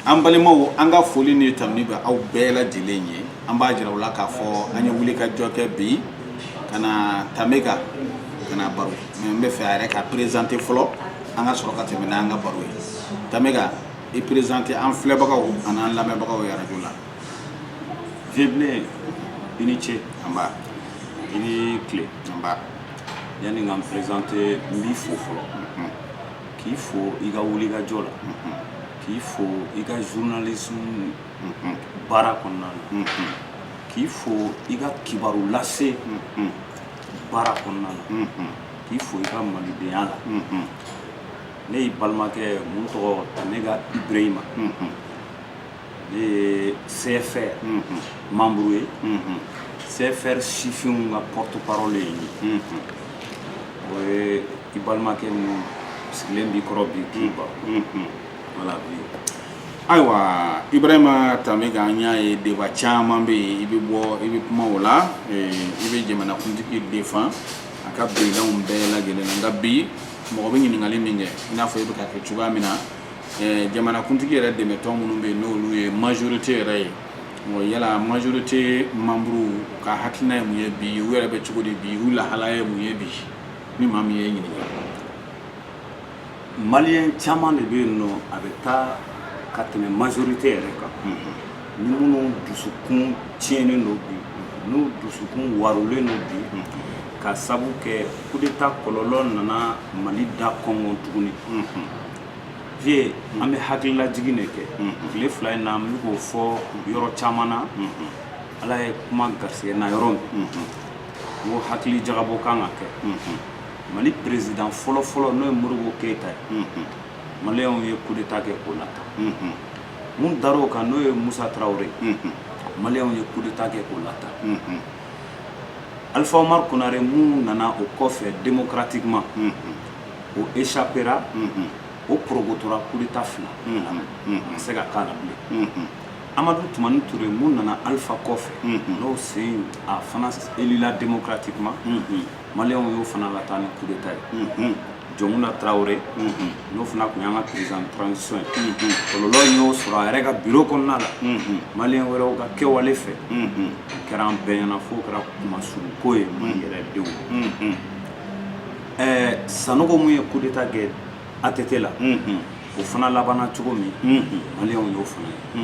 an balimaw an ka foli ni tamni bɛ aw bɛɛ lajɛlen ye an b'a jira u la k'a fɔ an ye wuli ka jɔ kɛ bi kana Tamega kana baro mais n bɛ fɛ a yɛrɛ ka présenter fɔlɔ an ka sɔrɔ ka tɛmɛ n'an ka baro ye Tamega i présenter an filɛbagaw ani an lamɛnbagaw ye radio la. Vieux i ni ce an b'a i ni tile an b'a yanni ka n présenter n b'i fo fɔlɔ k'i fo i ka wuli ka jɔ la k'i fo i ka journalisme baara kɔnɔna na k'i fo i ka kibaru lase baara kɔnɔna na k'i fo i ka malidenya la ne y'i balimakɛ mun tɔgɔ Tamega Ibrahima ne ye CFR membre ye CFR sifinw ka porte-parole ye o ye i balimakɛ mun sigilen b'i kɔrɔ bi k'i ba voilà bi ayiwa Ibrahima Tamega an y'a ye débat caman bɛ yen i bɛ bɔ i bɛ kuma o la i bɛ jamanakuntigi défend a ka beredanw bɛɛ lajɛlen na nka bi mɔgɔ bɛ ɲininkali min kɛ i n'a fɔ i bɛ ka kɛ cogoya min na jamanakuntigi yɛrɛ dɛmɛtɔn minnu bɛ yen n'olu ye majorité yɛrɛ ye yala majorité membre ka hakilina ye mun ye bi u yɛrɛ bɛ cogo di bi u lahala ye mun ye bi ni maa min ye ɲininka. Malien caman de bɛ yen nɔ a bɛ taa ka tɛmɛ majorité yɛrɛ kan ni minnu dusukun tiɲɛnen don bi n'u dusukun warulen don bi ka sabu kɛ coup d'état kɔlɔlɔ nana Mali da kɔngɔ tuguni vie an bɛ hakililajigin de kɛ tile fila in na an bɛ k'o fɔ yɔrɔ caman na Ala ye kuma garisɛgɛ na yɔrɔ min n ko hakili jagabɔ kan ka kɛ Mali président fɔlɔ fɔlɔ n'o ye Modibo Keyita ye maliyɛnw ye coup d'état kɛ k'o lata mun dar'o kan n'o ye Musa Tarawele maliyɛnw ye coup d'état kɛ k'o lata Alpha Omar Konare mun nana o kɔfɛ démocratiquement o échappera o porogotora coup d'état fila a se ka k'a la bilen Amadou Toumani Touré mun nana Alpha kɔfɛ n'o sen a fana élila démocratiquement maliyɛnw y'o fana lata ni coup d'état ye Jɔnmuna Tarawele n'o fana tun y'an ka président transition ye kɔlɔlɔ y'o sɔrɔ a yɛrɛ ka bureau kɔnɔna la maliyɛn wɛrɛw ka kɛwale fɛ o kɛra an bɛɛ ɲɛna fo kɛra kumasuruko ye Mali yɛrɛ denw Sanogo mun ye coup d'état kɛ ATT la o fana labanna cogo min maliyɛnw y'o fana ye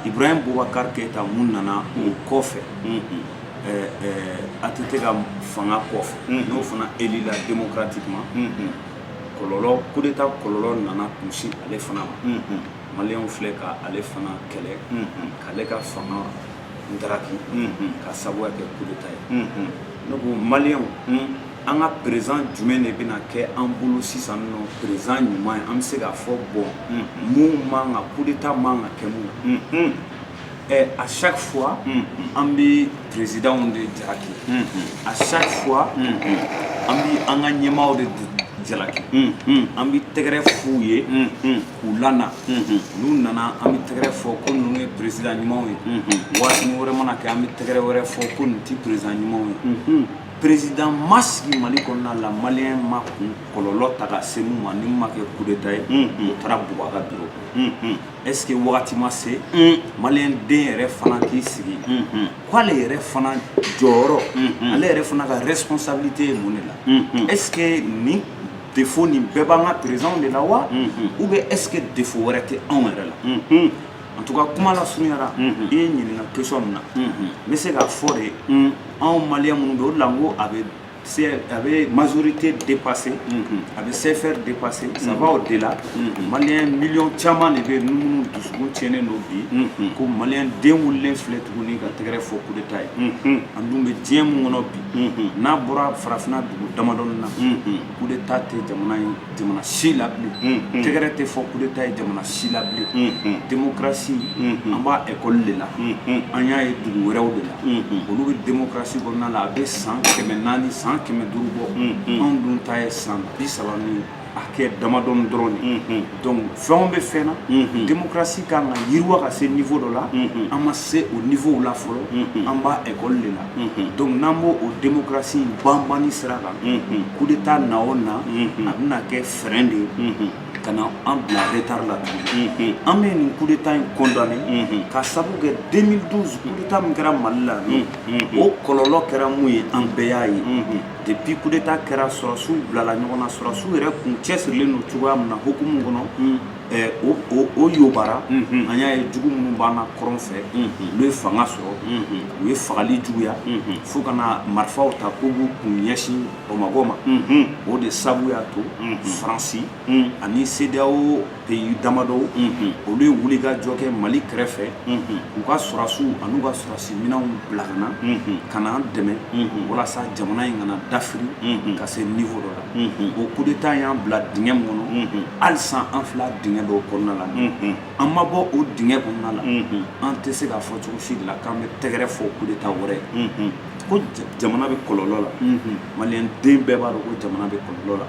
Ibrahim Boubacar Keïta mun nana o kɔfɛ ATT ka fanga kɔfɛ n'o fana élila démocratiquement kɔlɔlɔ coup d'état kɔlɔlɔ nana kunsi ale fana ma maliyɛnw filɛ ka ale fana kɛlɛ k'ale ka fanga ndaraki ka sabuya kɛ coup d'état ye ne ko maliyɛnw an ka président jumɛn de bɛna kɛ an bolo sisan nɔ président ɲuman ye an bɛ se k'a fɔ bon mun man ka coup d'état man ka kɛ mun na à chaque fois an bɛ président de jalaki à chaque fois an bɛ an ka ɲɛmaaw de jalaki an bɛ tɛgɛrɛ f'u ye k'u lana n'u nana an bɛ tɛgɛrɛ fɔ ko ninnu ye président ɲumanw ye waati wɛrɛ mana kɛ an bɛ tɛgɛrɛ wɛrɛ fɔ ko nin tɛ président ɲumanw ye président ma sigi Mali kɔnɔna la maliyɛn ma kun kɔlɔlɔ ta ka se mun ma ni ma kɛ coup d'état ye o taara bugɔ a ka bureau est-ce que wagati ma se maliyɛn den yɛrɛ fana k'i sigi k'ale yɛrɛ fana jɔyɔrɔ ale yɛrɛ fana ka responsabilité ye mun de la est-ce que nin défaut nin bɛɛ b'an ka président de la wa ou bien est-ce que défaut wɛrɛ tɛ anw yɛrɛ la en tout cas kuma la surunyara i ye ɲininka question min na n bɛ se k'a fɔ de anw maliyɛn minnu bɛ o de la n ko a bɛ majorité dépassé a bɛ CFR dépassé ça va au-delà maliyɛn miliyɔn caman de bɛ yen minnu dusukun tiɲɛnen don bi ko maliyɛn den wulilen filɛ tuguni ka tɛgɛrɛ fɔ coup d'état ye an dun bɛ diɲɛ mun kɔnɔ bi n'a bɔra farafinna dugu damadɔni na coup d'état tɛ jamana si la bilen tɛgɛrɛ tɛ fɔ coup d'état ye jamana si la bilen démocratie an b'a école de la an y'a ye dugu wɛrɛw de la olu bɛ démocratie kɔnɔna la a bɛ san 400 san 500 bɔ anw dun ta ye san 30 ni a kɛ damadɔni dɔrɔn de donc fɛnw bɛ fɛn na démocratie kan ka yiriwa ka se niveau dɔ la an ma se o niveau la fɔlɔ an b'a école de la donc n'an b'o o démocratie banbani sira kan coup d'état na o na a bɛna kɛ frein de ye ka na an bila retard la tuguni an bɛ nin coup d'état in condamné ka sabu kɛ 2012 coup d'état min kɛra Mali la o kɔlɔlɔ kɛra mun ye an bɛɛ y'a ye depuis coup d'état kɛra sɔrɔsiw bilala ɲɔgɔn na sɔrɔsiw yɛrɛ kun cɛsirilen don cogoya min na hukumu kɔnɔ o yobara an y'a ye jugu minnu b'an na kɔrɔn fɛ olu ye fanga sɔrɔ u ye fagali juguya fo ka na marifaw ta k'u b'u kun ɲɛsin Bamako ma o de sabu y'a to Faransi ani CEDEAO pays damadɔw olu ye wulikajɔ kɛ Mali kɛrɛfɛ u ka sɔrɔsiw an'u ka sɔrɔsi minɛnw bila ka na an dɛmɛ walasa jamana in kana dafiri ka se niveau dɔ la o coup d'état y'an bila dingɛ min kɔnɔ halisa an filɛ dingɛ dɔw kɔnɔna la an ma bɔ o dingɛ kɔnɔna la an tɛ se k'a fɔ cogo si de la k'an bɛ tɛgɛrɛ fɔ coup d'état wɛrɛ ko jamana bɛ kɔlɔlɔ la maliyɛn den bɛɛ b'a dɔn ko jamana bɛ kɔlɔlɔ la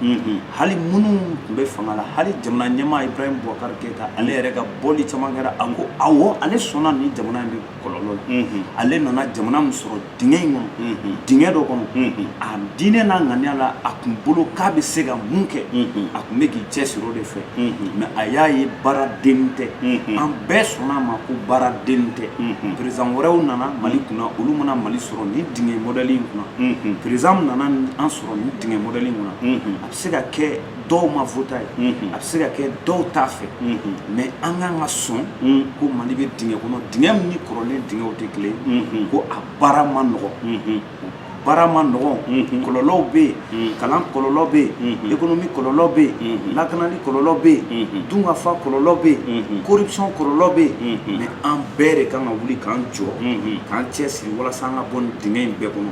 hali minnu tun bɛ fanga la hali jamana ɲɛmaa Ibrahim Boubacar Keïta ale yɛrɛ ka bɔli caman kɛra a ko awɔ ale sɔnna ni jamana in bɛ kɔlɔlɔ la ale nana jamana min sɔrɔ dingɛ in kɔnɔ dingɛ dɔ kɔnɔ a diinɛ n'a ŋaniya la a kun bolo k'a bɛ se ka mun kɛ a kun bɛ k'i cɛsiri o de fɛ mais a y'a ye baaraden tɛ an bɛɛ sɔnna a ma ko baaraden tɛ président wɛrɛw nana Mali kunna olu mana Mali sɔrɔ ni dingɛ modèle in kunna président nana an sɔrɔ ni dingɛ modèle in kunna a bɛ se ka kɛ dɔw ma voté ye a bɛ se ka kɛ dɔw t'a fɛ mais an kan ka sɔn ko Mali bɛ dingɛ kɔnɔ dingɛ min ni kɔrɔlen dingɛw tɛ kelen ye ko a baara ma nɔgɔn baara ma nɔgɔn kɔlɔlɔw bɛ yen kalan kɔlɔlɔ bɛ yen économie kɔlɔlɔ bɛ yen lakanali kɔlɔlɔ bɛ yen dunkafa kɔlɔlɔ bɛ yen corruption kɔlɔlɔ bɛ yen mais an bɛɛ de kan ka wuli k'an jɔ k'an cɛsiri walasa an ka bɔ nin dingɛ in bɛɛ kɔnɔ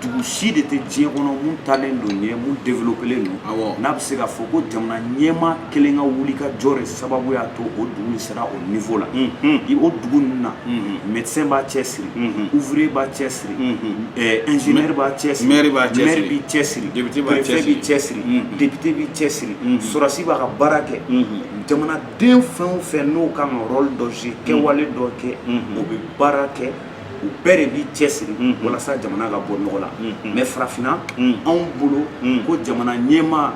dugu si de tɛ diɲɛ kɔnɔ mun talen don ɲɛ mun développelen don n'a bɛ se ka fɔ ko jamana ɲɛmaa kelen ka wuli ka jɔ de sababu y'a to o dugu in sera o niveau la o dugu ninnu na médecin b'a cɛsiri ouvrier b'a cɛsiri ingénieur b'a cɛsiri maire b'i cɛsiri préfet b'i cɛsiri député b'i cɛsiri sɔrɔsi b'a ka baara kɛ jamanaden fɛn o fɛn n'o kan ka rôle dɔ jouer kɛwale dɔ kɛ o bɛ baara kɛ u bɛɛ de b'i cɛsiri walasa jamana ka bɔ nɔgɔ la mais farafinna anw bolo ko jamana ɲɛmaa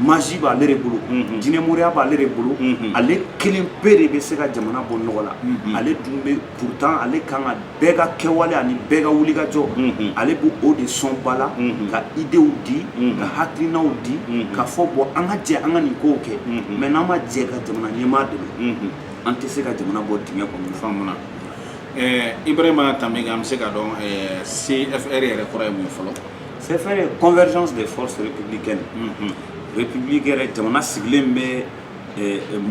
magie b'ale de bolo jinɛmoriya b'ale de bolo ale kelen pe de bɛ se ka jamana bɔ nɔgɔ la ale dun bɛ pourtant ale kan ka bɛɛ ka kɛwale ani bɛɛ ka wulikajɔ ale b'o o de sɔn ba la ka idéw di ka hakilinaw di ka fɔ bon an ka jɛ an ka nin kow kɛ mais n'an ma jɛ ka jamana ɲɛmaa dɛmɛ an tɛ se ka jamana bɔ dingɛ kɔnɔ faamuna Ibrahima Tambeka an bɛ se k'a dɔn CFR yɛrɛ kɔrɔ ye mun fɔlɔ CFR ye convergence des forces républicaines république yɛrɛ jamana sigilen bɛ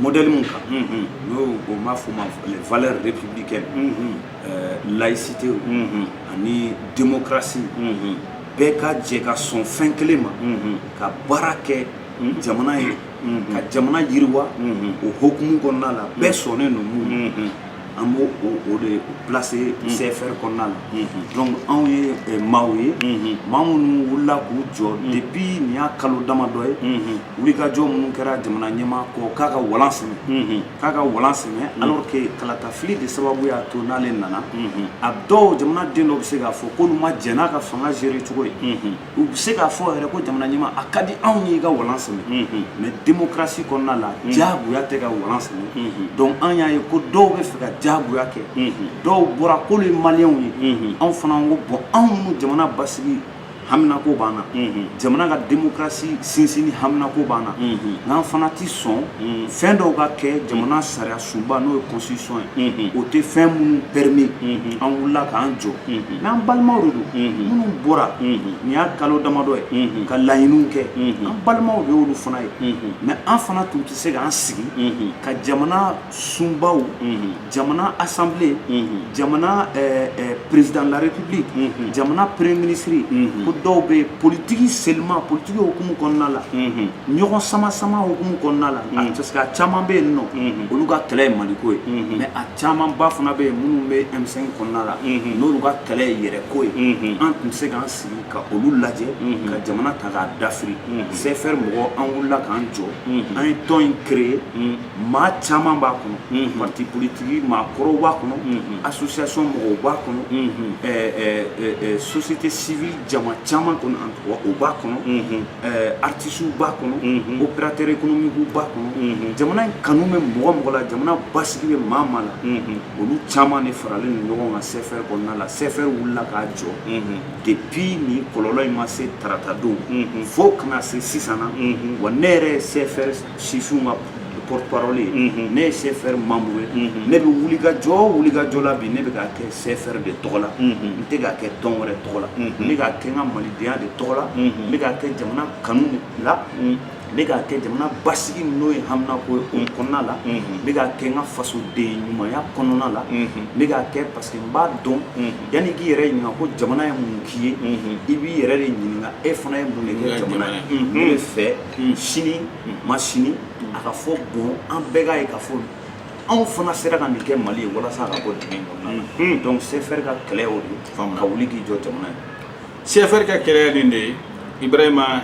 modèle mun kan n'o m'a fɔ ma les valeurs républicaines laïcité ani démocratie bɛɛ ka jɛ ka sɔn fɛn kelen ma ka baara kɛ jamana ye ka jamana yiriwa o hokumu kɔnɔna la bɛɛ sɔnnen don mun an b'o o de placer CFR kɔnɔna la donc anw ye maaw ye maa minnu wulila k'u jɔ depuis nin y'a kalo damadɔ ye wulikajɔ minnu kɛra jamana ɲɛmaa kɔ k'a ka walan sɛmɛ alors que kalatafili de sababu y'a to n'ale nana a dɔw jamanaden dɔw bɛ se k'a fɔ k'olu ma jɛn n'a ka fanga gérer cogo ye u bɛ se k'a fɔ yɛrɛ ko jamana ɲɛmaa a ka di anw ye i ka walan sɛmɛ mais démocratie kɔnɔna la diyagoya tɛ ka walan sɛmɛ donc an y'a ye ko dɔw bɛ fɛ ka diyagoya kɛ dɔw bɔra k'olu ye maliyɛnw ye anw fana ko bon anw minnu jamana basigi haminako b'an na jamana ka démocratie sinsinni haminako b'an na n'an fana ti sɔn fɛn dɔw ka kɛ jamana sariya sunba n'o ye constitution ye o tɛ fɛn minnu permis an wulila k'an jɔ mais an balimaw de don minnu bɔra nin y'a kalo damadɔ ye ka laɲiniw kɛ an balimaw de y'olu fana ye mais an fana tun tɛ se k'an sigi ka jamana sunbaw jamana assemblée jamana président de la république jamana premier ministre ko dɔw bɛ politiki selima politiki hukumu kɔnɔna la ɲɔgɔn sama hukumu kɔnɔna la parce que a caman bɛ yen nɔ olu ka kɛlɛ ye maliko ye mais a caman ba fana bɛ yen minnu bɛ M5 kɔnɔna la n'olu ka kɛlɛ ye yɛrɛko ye an tun tɛ se k'an sigi ka olu lajɛ ka jamana ta k'a dafiri CFR mɔgɔ an wulila k'an jɔ an ye tɔn in créer maa caman b'a kɔnɔ parti politiki maakɔrɔw b'a kɔnɔ association mɔgɔw b'a kɔnɔ société civile jama caman kɔnɔ o b'a kɔnɔ artistes b'a kɔnɔ opérateurs économiques b'a kɔnɔ jamana in kanu bɛ mɔgɔ mɔgɔ la jamana basigi bɛ maa maa la olu caman de faralen don ɲɔgɔn kan CFR kɔnɔna la CFR wulila k'a jɔ depuis nin kɔlɔlɔ in ma se tarata don fo kana se sisan na wa ne yɛrɛ ye CFR sifinw ka porte-parole ye ne ye CFR membre ye ne bɛ wulikajɔ la bi ne bɛ k'a kɛ CFR de tɔgɔ la n tɛ k'a kɛ tɔn wɛrɛ tɔgɔ la n bɛ k'a kɛ n ka malidenya de tɔgɔ la n bɛ k'a kɛ jamana kanu la n bɛ k'a kɛ jamana basigi n'o ye haminako ye o kɔnɔna la n bɛ k'a kɛ n ka fasoden ɲumanya kɔnɔna la n bɛ k'a kɛ parce que n b'a dɔn yanni k'i yɛrɛ ɲininka ko jamana ye mun k'i ye i b'i yɛrɛ de ɲininka e fana ye mun de kɛ jamana ye ne bɛ fɛ sini ma sini a ka fɔ bon an bɛɛ k'a ye k'a fɔ anw fana sera ka nin kɛ Mali ye walasa a ka bɔ dingɛ kɔnɔna la donc CFR ka kɛlɛ y'o de ka wuli k'i jɔ jamana ye CFR ka kɛlɛ ye nin de ye Ibrahima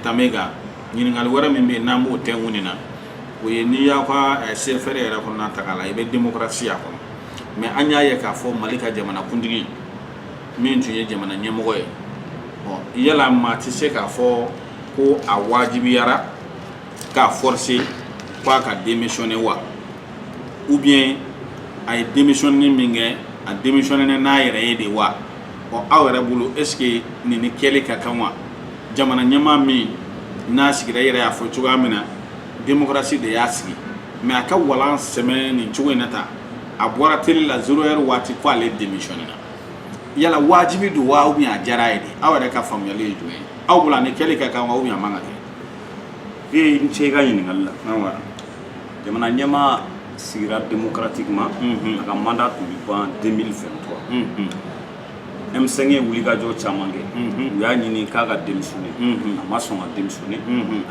Tamega ɲininkali wɛrɛ min bɛ yen n'an b'o tɛnku nin na o ye n'i y'a ka CFR yɛrɛ kɔnɔna ta k'a la i bɛ démocratie a kɔnɔ mais an y'a ye k'a fɔ Mali ka jamanakuntigi min tun ye jamana ɲɛmɔgɔ ye yala maa tɛ se k'a fɔ ko a wajibiyara k'a forcer k'a ka démissionner wa ou bien a ye démissionner min kɛ a démissionner n'a yɛrɛ ye de wa aw yɛrɛ bolo est ce que nin kɛli ka kan wa jamana ɲɛmaa min n'a sigira yɛrɛ y'a fɔ cogoya min na démocratie de y'a sigi mais a ka walan sɛmɛ nin cogo in na tan a bɔra télé la 0 heure waati ko ale démissionner na yala wajibi don wa ou bien a diyara ye de aw yɛrɛ ka faamuyali ye jumɛn ye aw bolo nin kɛli ka kan wa ou bien a man ka kɛ n cɛ i ka ɲininkali la jamana ɲɛmaa sigira démocratiquement a ka mandat tun bɛ ban 2023 M5 ye wulikajɔ caman kɛ u y'a ɲini k'a ka démissionner a ma sɔn ka démissionner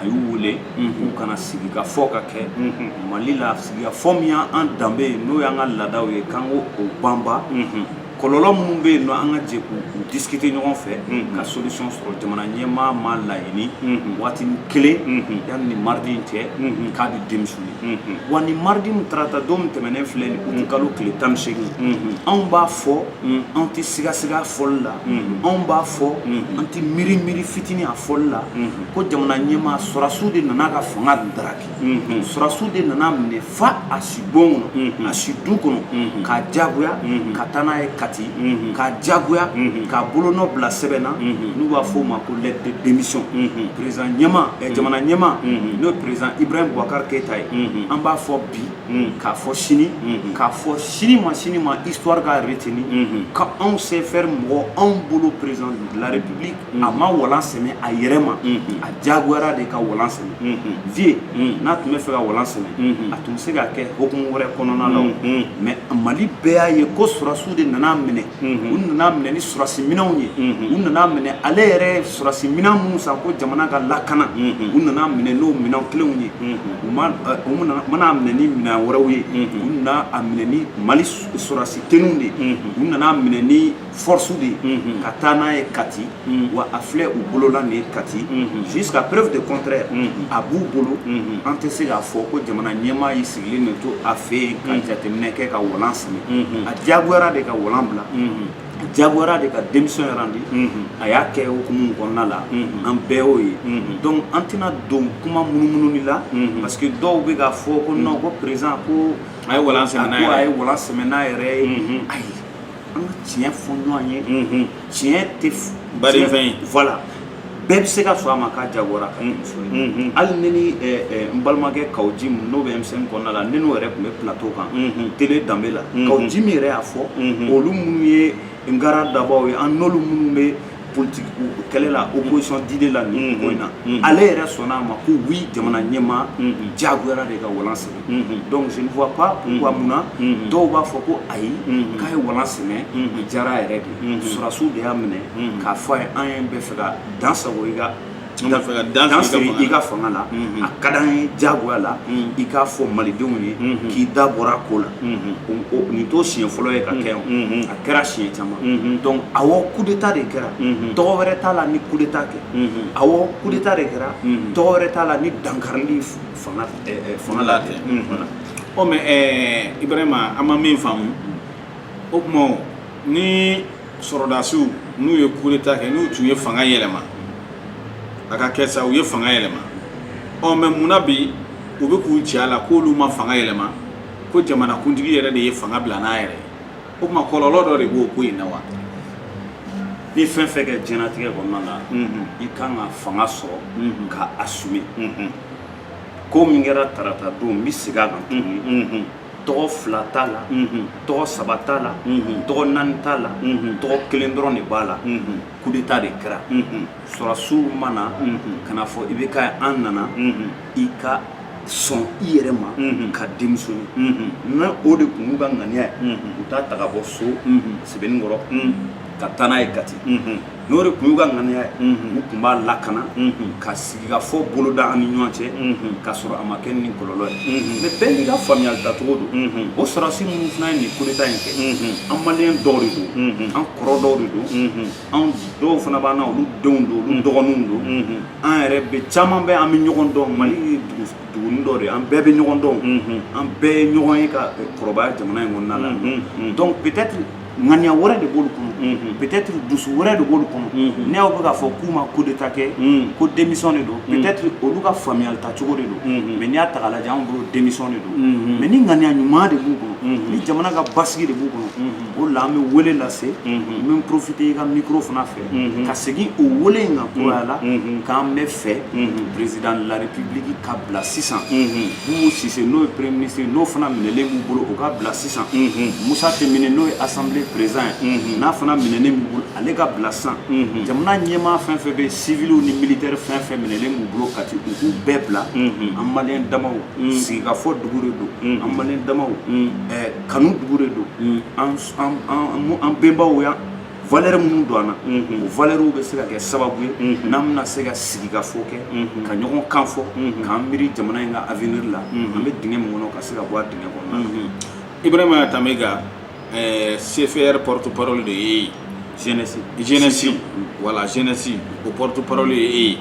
a y'u wele k'u kana sigikafɔ ka kɛ Mali la sigikafɔ min y'an danbe ye n'o y'an ka laadaw ye k'an k'o banba kɔlɔlɔ minnu bɛ yen nɔ an ka jɛ k'u discuter ɲɔgɔn fɛ ka solution sɔrɔ jamana ɲɛmaa ma laɲini waatinin kelen yanni ni mardi in cɛ k'a bɛ démissionner wa ni mardi min tarata don min tɛmɛnen filɛ nin août kalo tile 18 anw b'a fɔ anw tɛ sigasiga fɔli la anw b'a fɔ an tɛ miiri fitinin a fɔli la ko jamana ɲɛmaa sɔrɔdasiw de nana ka fanga daraki sɔrɔdasiw de nana minɛ fa a si bon kɔnɔ a si du kɔnɔ k'a diyagoya ka taa n'a ye k'a diyagoya k'a bolonɔ bila sɛbɛn na n'u b'a fɔ o ma ko lettre de démission président ɲɛmaa jamana ɲɛmaa n'o ye président Ibrahim Boubacar Keïta ye an b'a fɔ bi k'a fɔ sini ma histoire ka retenir ka anw CFR mɔgɔ anw bolo président de la République a ma walan sɛmɛ a yɛrɛ ma a diyagoyara de ka walan sɛmɛ vie n'a tun bɛ fɛ ka walan sɛmɛ a tun bɛ se ka kɛ hokumu wɛrɛ kɔnɔna la mais Mali bɛɛ y'a ye ko sɔrɔdasiw de nana minɛ u nana minɛ ni sɔrɔdasi minɛnw ye u nana minɛ ale yɛrɛ ye sɔrɔdasi minɛn minnu san ko jamana ka lakana u nana minɛ n'o minɛn kelenw ye u mana minɛ ni minɛn wɛrɛw ye u nana a minɛ ni Mali sɔrɔdasi teninw de u nana minɛ ni force de ka taa n'a ye Kati wa a filɛ u bolola nin ye Kati jusqu'à preuve de contraire a b'u bolo an tɛ se k'a fɔ ko jamana ɲɛmaa yi sigilen de to a fɛ yen ka jateminɛ kɛ ka walan sɛmɛ a diyagoyara de ka walan bila a diyagoyara de ka démission rendre a y'a kɛ hukumu kɔnɔna la an bɛɛ y'o ye donc an tɛna don kuma munumununi la parce que dɔw bɛ k'a fɔ ko non ko président ko a ye walan sɛmɛ n'a yɛrɛ ye ayi an ka tiɲɛ fɔ ɲɔgɔn ye tiɲɛ tɛ bari fɛn ye voilà bɛɛ bɛ se ka sɔn a ma k'a diyagoyara ka démissionner hali ne ni n balimakɛ Kawo Jim n'o bɛ M5 kɔnɔna la ne n'o yɛrɛ tun bɛ plateau kan télé danbe la Kawo Jim yɛrɛ y'a fɔ olu minnu ye Ngara Dabaw ye an n'olu minnu bɛ politique kɛlɛ la opposition d'idée la nin ko in na ale yɛrɛ sɔnna a ma ko oui jamana ɲɛmaa diyagoyara de ka walan sɛmɛ donc je ne vois pas pourquoi munna dɔw b'a fɔ ko ayi k'a ye walan sɛmɛ a diyara yɛrɛ de sɔrɔdasiw de y'a minɛ k'a fɔ a ye an ye bɛɛ fɛ ka dansago i ka dansiri i ka fanga la a ka d'an ye diyagoya la i k'a fɔ malidenw ye k'i da bɔra ko la nin t'o siɲɛ fɔlɔ ye ka kɛ a kɛra siɲɛ caman donc awɔ coup d'état de kɛra tɔgɔ wɛrɛ t'a la ni coup d'état kɛ awɔ coup d'état de kɛra tɔgɔ wɛrɛ t'a la ni dankarili fanga la tɛ mais Ibrahima an ma min faamu o tuma ni sɔrɔdasiw n'u ye coup d'état kɛ n'u tun ye fanga yɛlɛma a ka kɛ sa u ye fanga yɛlɛma mais munna bi u bɛ k'u ci a la k'olu ma fanga yɛlɛma ko jamanakuntigi yɛrɛ de ye fanga bila n'a yɛrɛ o tuma kɔlɔlɔ dɔ de b'o ko in na wa ni fɛn fɛn kɛ diɲɛlatigɛ kɔnɔna na i kan ka fanga sɔrɔ ka assumer ko min kɛra tarata don n bɛ segin a kan tuguni tɔgɔ 2 t'a la tɔgɔ 3 t'a la tɔgɔ 4 t'a la tɔgɔ 1 dɔrɔn de b'a la coup d'état de kɛra sɔrɔdasiw mana kana fɔ i bɛ ka an nana i ka sɔn i yɛrɛ ma ka démissionner na o de tun b'u ka ŋaniya ye u t'a ta ka bɔ so sɛbɛnnikɔrɔ ka taa n'a ye Kati n'o de tun y'u ka ŋaniya ye u tun b'a lakana ka sigi ka fɔ boloda an ni ɲɔgɔn cɛ ka sɔrɔ a ma kɛ ni kɔlɔlɔ ye mais bɛɛ n'i ka faamuyali tacogo don o sɔrɔdasi minnu fana ye nin coup d'état in kɛ an maliyɛn dɔw de don an kɔrɔ dɔw de don an dɔw fana b'an na olu denw don olu dɔgɔninw don an yɛrɛ bɛ caman bɛ an bɛ ɲɔgɔn dɔn Mali ye dugunin dɔ de an bɛɛ bɛ ɲɔgɔn dɔn an bɛɛ ye ɲɔgɔn ye ka kɔrɔbaya jamana in kɔnɔna la donc peut-être ŋaniya wɛrɛ de b'olu kɔnɔ peut-être dusu wɛrɛ de b'olu kɔnɔ ne y'aw bɛ k'a fɔ k'u ma coup d'état kɛ ko démission de don peut-être olu ka faamuyali tacogo de don mais n'i y'a ta k'a lajɛ anw bolo démission de don mais ni ŋaniya ɲuman de b'u kɔnɔ ni jamana ka basigi de b'u kɔnɔ o la an bɛ wele lase n bɛ profiter i ka micro fana fɛ ka segin o wele in kan kura la k'an bɛ fɛ président de la république ka bila sisan Bubu Sise n'o ye premier ministre n'o fana minɛlen b'u bolo o ka bila sisan Musa Temine n'o ye assemblée président ye n'a fana minɛlen b'u bolo ale ka bila sisan jamana ɲɛmaa fɛn fɛn bɛ civiliw ni militaire fɛn fɛn minɛlen b'u bolo Kati u k'u bɛɛ bila an maliyɛn damaw sigikafɔ dugu de don an maliyɛn damaw kanu dugu de don an bɛnbaw yan valeur minnu don an na o valeurs bɛ se ka kɛ sababu ye n'an bɛna se ka sigikafɔ kɛ ka ɲɔgɔn kan fɔ k'an miiri jamana in ka avenir la an bɛ dingɛ min kɔnɔ ka se ka bɔ a dingɛ kɔnɔ Ibrahima Tamega CFR porte-parole de ye jeunesse voilà jeunesse o porte-parole ye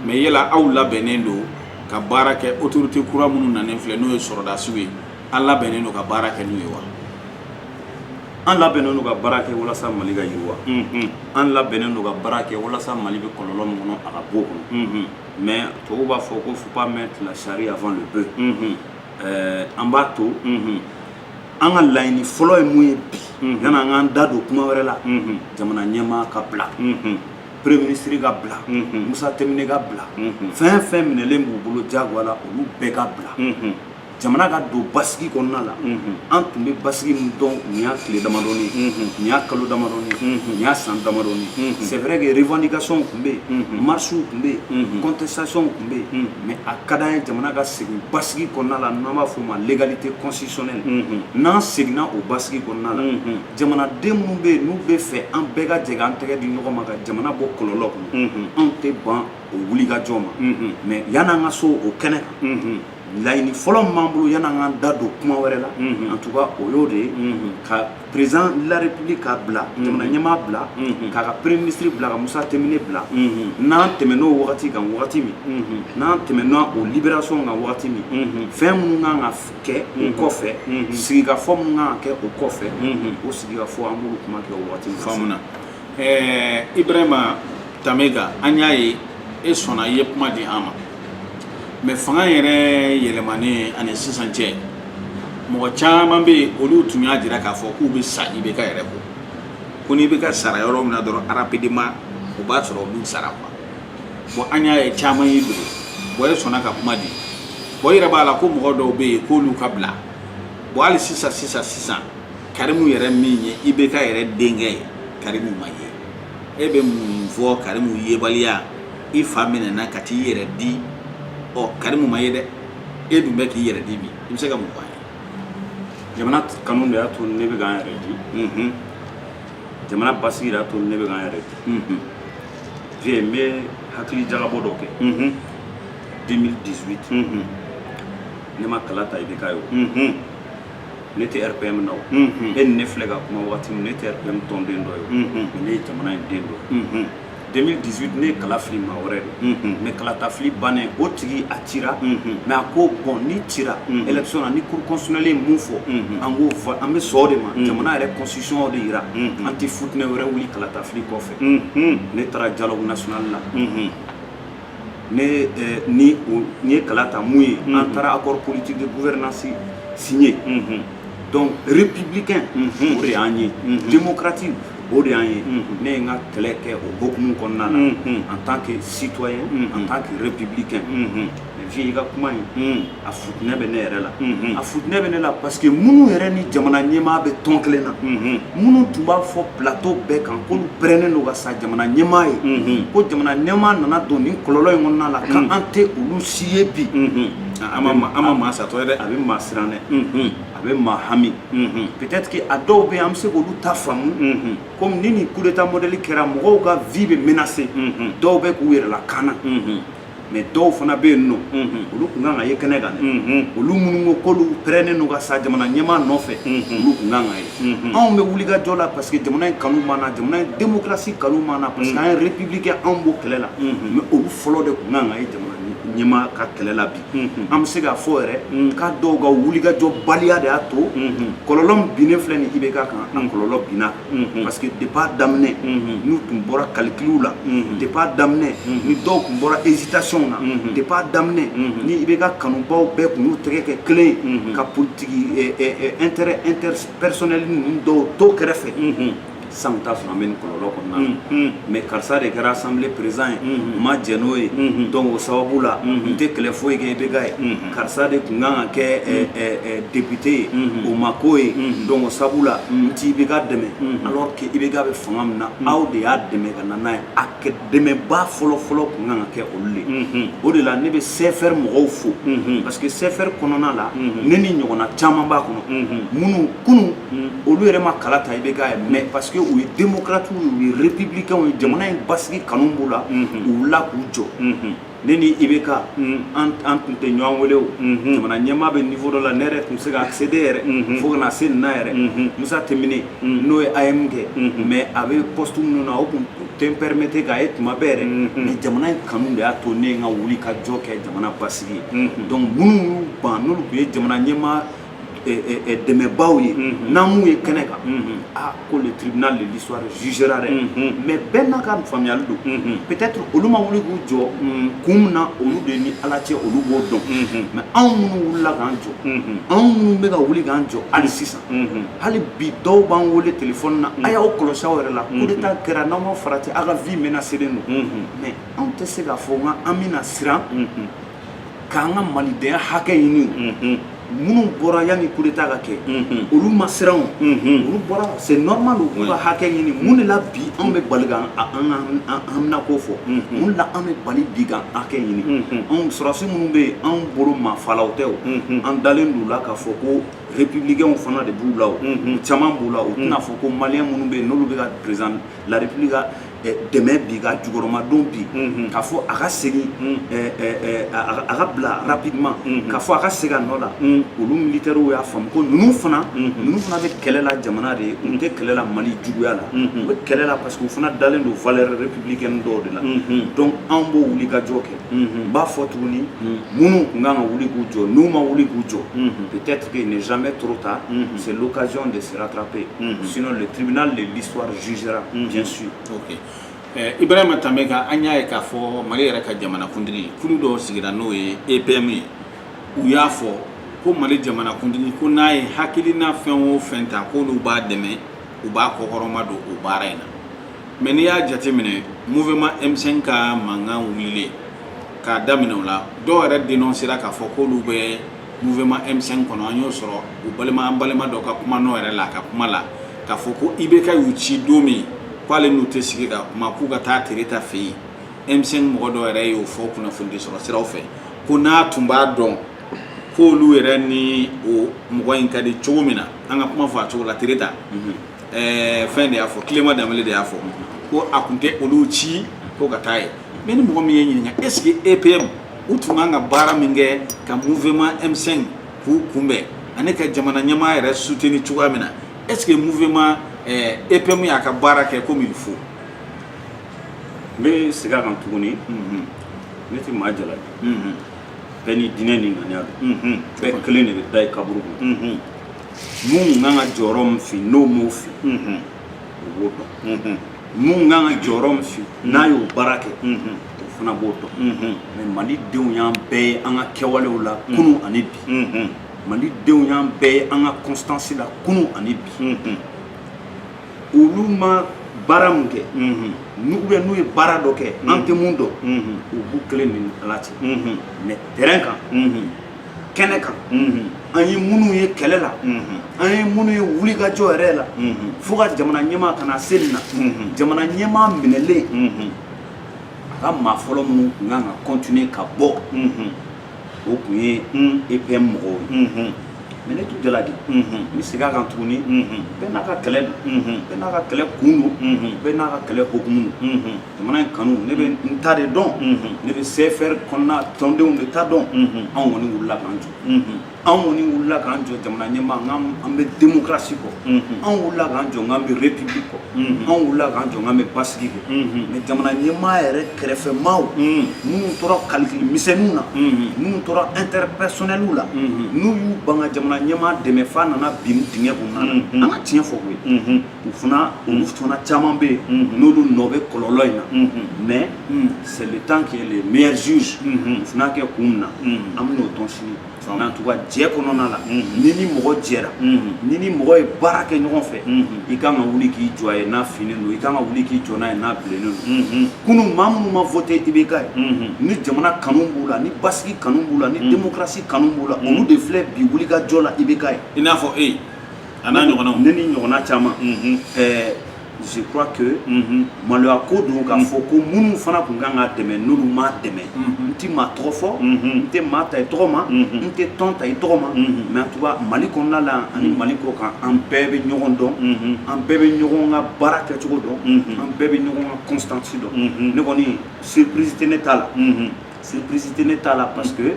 mais yala aw labɛnnen don ka baara kɛ autorité kura minnu nanen filɛ n'o ye sɔrɔdasiw ye an labɛnnen don ka baara kɛ n'u ye wa an labɛnnen don ka baara kɛ walasa Mali ka yiriwa an labɛnnen don ka baara kɛ walasa Mali bɛ kɔlɔlɔ min kɔnɔ a ka bɔ o kɔnɔ mais tubabuw b'a fɔ ko faut pas mettre la charrue avant le bœuf an b'a to an ka laɲini fɔlɔ ye mun ye bi yani an k'an da don kuma wɛrɛ la jamana ɲɛmaa ka bila premier ministre ka bila Musa Temine ka bila fɛn fɛn minɛlen b'u bolo jagoya la olu bɛɛ ka bila jamana ka don basigi kɔnɔna la an tun bɛ basigi min dɔn nin y'a tile damadɔni nin y'a kalo damadɔni nin y'a san damadɔni c'est vrai que revendication tun bɛ yen marche tun bɛ yen contestation tun bɛ yen mais a ka d'an ye jamana ka segin basigi kɔnɔna la n'an b'a fɔ o ma légalité constitutionnelle n'an seginna o basigi kɔnɔna la jamanaden minnu bɛ yen n'u bɛ fɛ an bɛɛ ka jɛ k'an tɛgɛ di ɲɔgɔn ma ka jamana bɔ kɔlɔlɔ kɔnɔ anw tɛ ban o wulikajɔ ma mais yan'an ka so o kɛnɛ kan laɲini fɔlɔ min b'an bolo yan'an k'an da don kuma wɛrɛ la en tout cas o y'o de ye ka président de la république ka bila jamana ɲɛmaa bila k'a ka premier ministre bila ka Musa Temine bila n'an tɛmɛn'o wagati kan wagati min n'an tɛmɛna o libération kan wagati min fɛn minnu kan ka kɛ o kɔfɛ sigikafɔ minnu kan ka kɛ o kɔfɛ o sigikafɔ an b'olu kuma kɛ o wagati min faamuna Ibrahima Tamega an y'a ye e sɔnna i ye kuma di an ma mais fanga yɛrɛ yɛlɛmanen ani sisan cɛ mɔgɔ caman bɛ yen olu tun y'a jira k'a fɔ k'u bɛ sa IBK yɛrɛ kɔ ko n'i bɛ ka sara yɔrɔ min na dɔrɔn rapidement o b'a sɔrɔ olu sara quoi bon an y'a ye caman y'i dogo bon e sɔnna ka kuma di bon i yɛrɛ b'a la ko mɔgɔ dɔw bɛ yen k'olu ka bila bon hali sisan Karimu yɛrɛ min ye IBK yɛrɛ denkɛ ye Karimu ma ye e bɛ mun fɔ Karimu yebaliya i fa minɛna ka t'i yɛrɛ di Karimu ma ye dɛ e dun bɛ k'i yɛrɛ di bi i bɛ se ka mun fɔ an ye jamana kanu de y'a to ne bɛ k'an yɛrɛ di jamana basigi de y'a to ne bɛ k'an yɛrɛ di n bɛ hakili jagabɔ dɔ kɛ 2018 ne ma kala ta IBK ye ne tɛ RPM na o e ni ne filɛ ka kuma waati min ne tɛ RPM tɔnden dɔ ye mais ne ye jamana in den dɔ 2018 ne kala fili maa wɛrɛ de mais kalata fili bannen o tigi a cira mais a ko bon ni cira élection na ni cour constitutionnelle ye mun fɔ an bɛ sɔn o de ma jamana yɛrɛ constitution o de yira an tɛ futinɛ wɛrɛ wuli kalata fili kɔfɛ ne taara dialogue national la ni ye kala ta mun ye an taara accord politique de gouvernance signé donc républicain o de y'an ye démocratique o de y'an ye ne ye n ka kɛlɛ kɛ o hokumu kɔnɔna na en tant que citoyen en tant que républicain mais vieux i ka kuma in a futinɛ bɛ ne yɛrɛ la a futinɛ bɛ ne la parce que minnu yɛrɛ ni jamana ɲɛmaa bɛ tɔn kelen na minnu tun b'a fɔ plateau bɛɛ kan k'olu pɛrɛnnen don ka sa jamana ɲɛmaa ye ko jamana ɲɛmaa nana don nin kɔlɔlɔ in kɔnɔna la k'an tɛ olu si ye bi an ma maa satɔ ye dɛ a bɛ maa siran dɛ a bɛ maa hami peut-être que a dɔw bɛ yen an bɛ se k'olu ta faamu comme ni nin coup d'état modèle kɛra mɔgɔw ka vie bɛ menacé dɔw bɛ k'u yɛrɛ lakana mais dɔw fana bɛ yen nɔ olu tun kan ka ye kɛnɛ kan dɛ olu minnu ko k'olu pɛrɛnnen don ka sa jamana ɲɛmaa nɔfɛ olu tun kan ka ye anw bɛ wulikajɔ la parce que jamana in kanu m'an na jamana in démocratie kanu m'an na parce que an ye républicain anw b'o kɛlɛ la mais olu fɔlɔ de tun kan ka ye jamana ɲɛmaa ka kɛlɛ la bi an bɛ se k'a fɔ yɛrɛ k'a dɔw ka wulikajɔ baliya de y'a to kɔlɔlɔ min binnen filɛ nin IBK kan a kɔlɔlɔ binna parce que depuis a daminɛ n'u tun bɔra calculs la depuis a daminɛ ni dɔw tun bɔra hésitation na depuis a daminɛ ni IBK kanubaw bɛɛ tun y'u tɛgɛ kɛ kelen ye ka politiki intérêt interpersonnel ninnu dɔw to kɛrɛfɛ san t'a sɔrɔ an bɛ nin kɔlɔlɔ kɔnɔna na mais karisa de kɛra assemblée président ye n ma jɛ n'o ye donc o sababu la n tɛ kɛlɛ foyi kɛ IBK ye karisa de tun kan ka kɛ député ye o ma k'o ye donc o sababu la n ti IBK dɛmɛ alors que IBK bɛ fanga min na aw de y'a dɛmɛ ka na n'a ye a dɛmɛba fɔlɔ-fɔlɔ tun kan ka kɛ olu de o de la ne bɛ CFR mɔgɔw fo parce que CFR kɔnɔna la ne ni ɲɔgɔnna caman b'a kɔnɔ minnu kunun olu yɛrɛ ma kala ta IBK ye mais parce que u ye démocrate u ye républicain u ye jamana in basigi kanu b'u la u wulila k'u jɔ ne ni IBK an tun tɛ ɲɔgɔn wele o jamana ɲɛmaa bɛ niveau dɔ la ne yɛrɛ tun bɛ se ka accéder yɛrɛ fo ka na se nin na yɛrɛ Musa Tɛmɛne n'o ye AM kɛ mais a bɛ poste minnu na o tun tɛ n permettre k'a ye tuma bɛɛ yɛrɛ mais jamana in kanu de y'a to ne ye n ka wuli ka jɔ kɛ jamana basigi ye donc minnu y'u ban n'olu tun ye jamana ɲɛmaa dɛmɛbaw ye n'an m'u ye kɛnɛ kan ko le tribunal de l'histoire jugera dɛ mais bɛɛ n'a ka faamuyali don peut-être olu ma wuli k'u jɔ kun min na olu de ni ala cɛ olu b'o dɔn mais anw minnu wulila k'an jɔ anw minnu bɛ ka wuli k'an jɔ hali sisan hali bi dɔw b'an wele téléphone na a y'aw kɔlɔsi aw yɛrɛ la coup d'état kɛra n'aw ma farati aw ka vie menacelen don mais anw tɛ se k'a fɔ nka an bɛna siran k'an ka malidenya hakɛ ɲini minnu bɔra yanni coup d'état ka kɛ olu ma siran o olu bɔra c'est normal u k'u ka hakɛ ɲini mun de la bi anw bɛ bali ka an bɛna ko fɔ mun de la an bɛ bali bi ka hakɛ ɲini anw sɔrɔdasi minnu bɛ yen anw bolo maafalaw tɛ o an dalen d'u la k'a fɔ ko républicains fana de b'u la o caman b'u la o tɛna fɔ ko maliyɛn minnu bɛ yen n'olu bɛ ka président la république dɛmɛ bi ka jukɔrɔmadenw bi k'a fɔ a ka segin a ka bila rapidement k'a fɔ a ka segin a nɔ la olu militaires y'a faamu ko ninnu fana bɛ kɛlɛ la jamana de ye u tɛ kɛlɛ la Mali juguya la u bɛ kɛlɛ la parce que u fana dalen don valeur républicaine dɔw de la donc anw b'o wuli ka jɔ kɛ n b'a fɔ tuguni minnu tun kan ka wuli k'u jɔ n'u ma wuli k'u jɔ peut-être que il n'est jamais trop tard c'est l'occasion de se rattraper sinon le tribunal de l'histoire jugera bien sûr. Ibrahima Tambeka an y'a ye k'a fɔ Mali yɛrɛ ka jamanakuntigi kulu dɔw sigira n'o ye EPM ye u y'a fɔ ko Mali jamanakuntigi ko n'a ye hakilina fɛn o fɛn ta k'olu b'a dɛmɛ u b'a kɔkɔrɔma don o baara in na mais n'i y'a jateminɛ mouvement M5 ka mankan wulilen k'a daminɛ o la dɔw yɛrɛ dénoncera k'a fɔ k'olu bɛ mouvement M5 kɔnɔ an y'o sɔrɔ an balima dɔ ka kuma n'o yɛrɛ la ka kuma la k'a fɔ ko IBK y'u ci don min k'ale n'u tɛ sigi ka kuma k'u ka taa Tereta fɛ yen M5 mɔgɔ dɔ yɛrɛ y'o fɔ kunnafoni sɔrɔ siraw fɛ ko n'a tun b'a dɔn k'olu yɛrɛ ni o mɔgɔ in ka di cogo min na an ka kuma fɔ a cogo la Tereta fɛn de y'a fɔ Kilema Danbele de y'a fɔ ko a tun tɛ olu ci ko ka taa ye mais ni mɔgɔ min ye ɲininka est-ce que EPM u tun kan ka baara min kɛ ka mouvement M5 k'u kunbɛn ani ka jamana ɲɛmaa yɛrɛ soutenir cogoya min na est-ce que mouvement EPM y'a ka baara kɛ comme il faut Mais c'est quand on tourne, mais tu m'as dit là. Penny dîner ni ŋaniya don bɛɛ kelen de bɛ da i kaburu kɔnɔ mun kan ka jɔyɔrɔ min fi n'o m'o fi o b'o dɔn mun kan ka jɔyɔrɔ min fi n'a y'o baara kɛ o fana b'o dɔn mais malidenw y'an bɛɛ ye an ka kɛwalew la kunun ani bi malidenw y'an bɛɛ ye an ka constance la kunun ani bi olu ma baara min kɛ n'u ye baara dɔ kɛ an tɛ mun dɔn u b'u kelen ni ala cɛ mais terrain kan kɛnɛ kan an ye minnu ye kɛlɛ la an ye minnu ye wulikajɔ yɛrɛ la fo ka jamana ɲɛmaa kana seli na jamana ɲɛmaa minɛlen a ka maa fɔlɔ minnu tun kan ka continuer ka bɔ o tun ye EPM mɔgɔw ye mais ne tun tɛ la de n bɛ segin a kan tuguni bɛɛ n'a ka kɛlɛ don bɛɛ n'a ka kɛlɛ kun don bɛɛ n'a ka kɛlɛ hokumu don jamana in kanu ne bɛ n ta de dɔn ne bɛ CFR kɔnɔna tɔndenw de ta dɔn anw kɔni wulila k'an jɔ anw kɔni wulila k'an jɔ jamana ɲɛmaa an bɛ démocratie kɔ anw wulila k'an jɔ k'an bɛ république kɔ anw wulila k'an jɔ k'an bɛ basigi kɔ mais jamana ɲɛmaa yɛrɛ kɛrɛfɛmaaw minnu tora calcul misɛnninw na minnu tora interpersonnels la n'u y'u ban ka jamana ɲɛmaa dɛmɛ f'a nana bin dingɛ kɔnɔna na an ka tiɲɛ fɔ koyi olu fana caman bɛ yen n'olu nɔ bɛ kɔlɔlɔ in na mais c'est le temps qui est le meilleur juge u fana kɛ kun min na an bɛ n'o dɔn sini mais en tout cas jɛ kɔnɔna la ni mɔgɔ jɛra ni mɔgɔ ye baara kɛ ɲɔgɔn fɛ i kan ka wuli k'i jɔ a ye n'a finnen don i kan ka wuli k'i jɔ n'a ye n'a bilennen don kunun maa minnu ma voté IBK ye ni jamana kanu b'u la ni basigi kanu b'u la ni démocratie kanu b'u la olu de filɛ bi wulikajɔ la IBK ye i n'a fɔ e a n'a ɲɔgɔnnaw ne ni ɲɔgɔnna caman je crois que maloya ko don k'a fɔ ko minnu fana tun kan ka dɛmɛ n'olu m'a dɛmɛ n tɛ maa tɔgɔ fɔ n tɛ maa ta i tɔgɔ ma n tɛ tɔn ta i tɔgɔ ma mais en tout cas Mali kɔnɔna la ani Mali kɔ kan an bɛɛ bɛ ɲɔgɔn dɔn an bɛɛ bɛ ɲɔgɔn ka baara kɛcogo dɔn an bɛɛ bɛ ɲɔgɔn ka constance dɔn ne kɔni surprise tɛ ne ta la surprise tɛ ne ta la parce que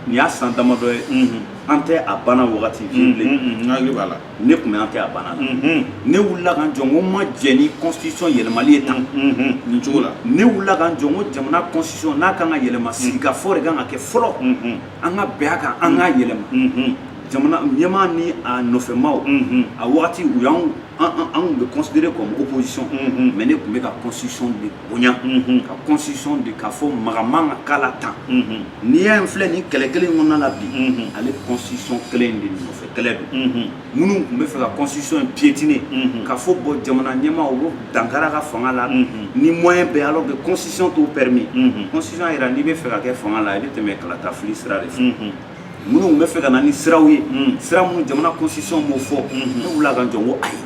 nin y'a san damadɔ ye an tɛ a banna wagati bilen n hakili b'a la ne tun bɛ an tɛ a banna la ne wulila ka n jɔ n ko n ma jɛ ni constitution yɛlɛmali ye tan nin cogo la ne wulila ka n jɔ n ko jamana constitution n'a kan ka yɛlɛma sigikafɔ de kan ka kɛ fɔlɔ an ka bɛn a kan an k'a yɛlɛma jamana ɲɛmaa ni a nɔfɛmaaw a wagati u y'an tun bɛ considéré comme opposition mais ne tun bɛ ka constitution de bonya ka constitution de k'a fɔ maga man ka k'a la tan n'i y'a ye n filɛ nin kɛlɛ kelen kɔnɔna la bi ale constitution kelen in de nɔfɛ kɛlɛ don minnu tun bɛ fɛ ka constitution in piétiner k'a fɔ bɔ jamana ɲɛmaa olu dankara ka fanga la ni moyen bɛɛ alors que constitution t'o permis constitution yɛrɛ n'i bɛ fɛ ka kɛ fanga la i bɛ tɛmɛ kalata fili sira de fɛ minnu bɛ fɛ ka na ni siraw ye sira minnu jamana constitution m'o fɔ ne wulila ka n jɔ n ko ayi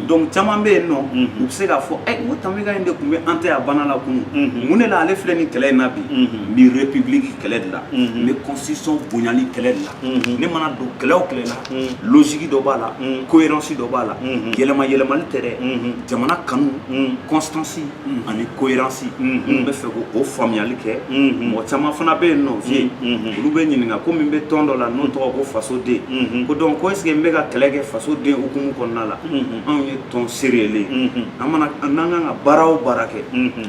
donc caman bɛ yen nɔ u bɛ se k'a fɔ n ko Tanbeka in de tun bɛ an tɛ a banna la kunun mun de la ale filɛ nin kɛlɛ in na bi n bɛ république kɛlɛ de la n bɛ constitution bonyali kɛlɛ de la ne mana don kɛlɛ o kɛlɛ la logique dɔ b'a la cohérence dɔ b'a la yɛlɛma yɛlɛmali tɛ dɛ jamana kanu constance ani cohérence n bɛ fɛ k'o faamuyali kɛ mɔgɔ caman fana bɛ yen nɔ vie olu bɛ ɲininka ko min bɛ tɔn dɔ la n'o tɔgɔ ko fasoden ko donc ko est-ce que n bɛ ka kɛlɛ kɛ fasoden hukumu kɔnɔna la anw ye tɔn seriyelen an mana n'an kan ka baara o baara kɛ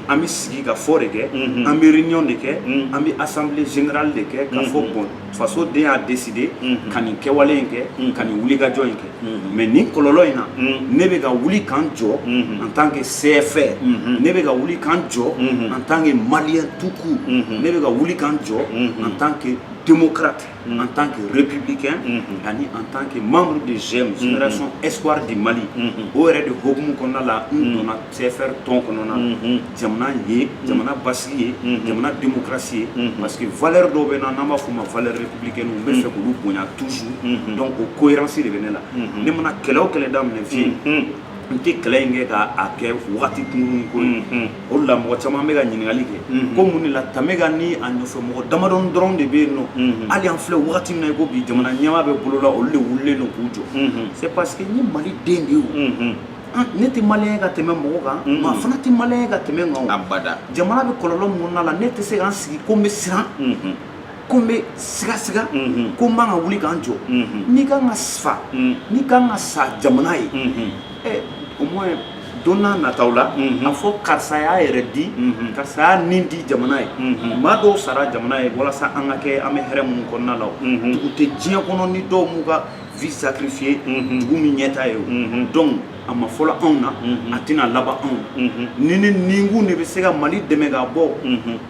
an bɛ sigi ka fɔ de kɛ an bɛ réunion de kɛ an bɛ assemblée générale de kɛ k'a fɔ bon fasoden y'a décidé ka nin kɛwale in kɛ ka nin wulikajɔ in kɛ mais nin kɔlɔlɔ in na ne bɛ ka wuli k'an jɔ en tant que CFR ne bɛ ka wuli k'an jɔ en tant que malien tout court ne bɛ ka wuli k'an jɔ en tant que démocrate, en tant que républicain, en tant que membre de GEM, Génération Espoir du Mali, au de Hokumu Konala, on a CFR ton Konona, Jamana Ye, Jamana Bassi, Jamana démocratie, parce que valeur d'Obena, n'a pas valeur républicaine, on met ce que nous toujours, donc aux cohérence de Venela. Ne m'a quel autre les dames ne viennent. n tɛ kɛlɛ in kɛ k'a kɛ wagati kunkurunin ko ye o de la mɔgɔ caman bɛ ka ɲininkali kɛ ko mun de la Tanbeka ni a nɔfɛ mɔgɔ damadɔni dɔrɔn de bɛ yen nɔ hali an filɛ wagati min na i ko bi jamana ɲɛmaa bɛ bolo la olu de wulilen don k'u jɔ c'est parce que n ye Mali den de ye o ne tɛ maliyɛn ka tɛmɛ mɔgɔ kan maa fana tɛ maliyɛn ka tɛmɛ n kan o abada jamana bɛ kɔlɔlɔ min kɔnɔna la ne tɛ se k'an sigi ko n bɛ siran ko n bɛ siga ko n man ka wuli k'an jɔ n'i kan ka fa n'i kan ka sa jamana ye au moins donna nataw la a fɔ karisa y'a yɛrɛ di karisa y'a nin di jamana ye maa dɔw sara jamana ye walasa an ka kɛ an bɛ hɛrɛ minnu kɔnɔna la o dugu tɛ diɲɛ kɔnɔ ni dɔw m'u ka vie sacrifier dugu min ɲɛta ye o donc a ma fɔlɔ anw na a tɛna laban anw ni ni ninkun de bɛ se ka Mali dɛmɛ ka bɔ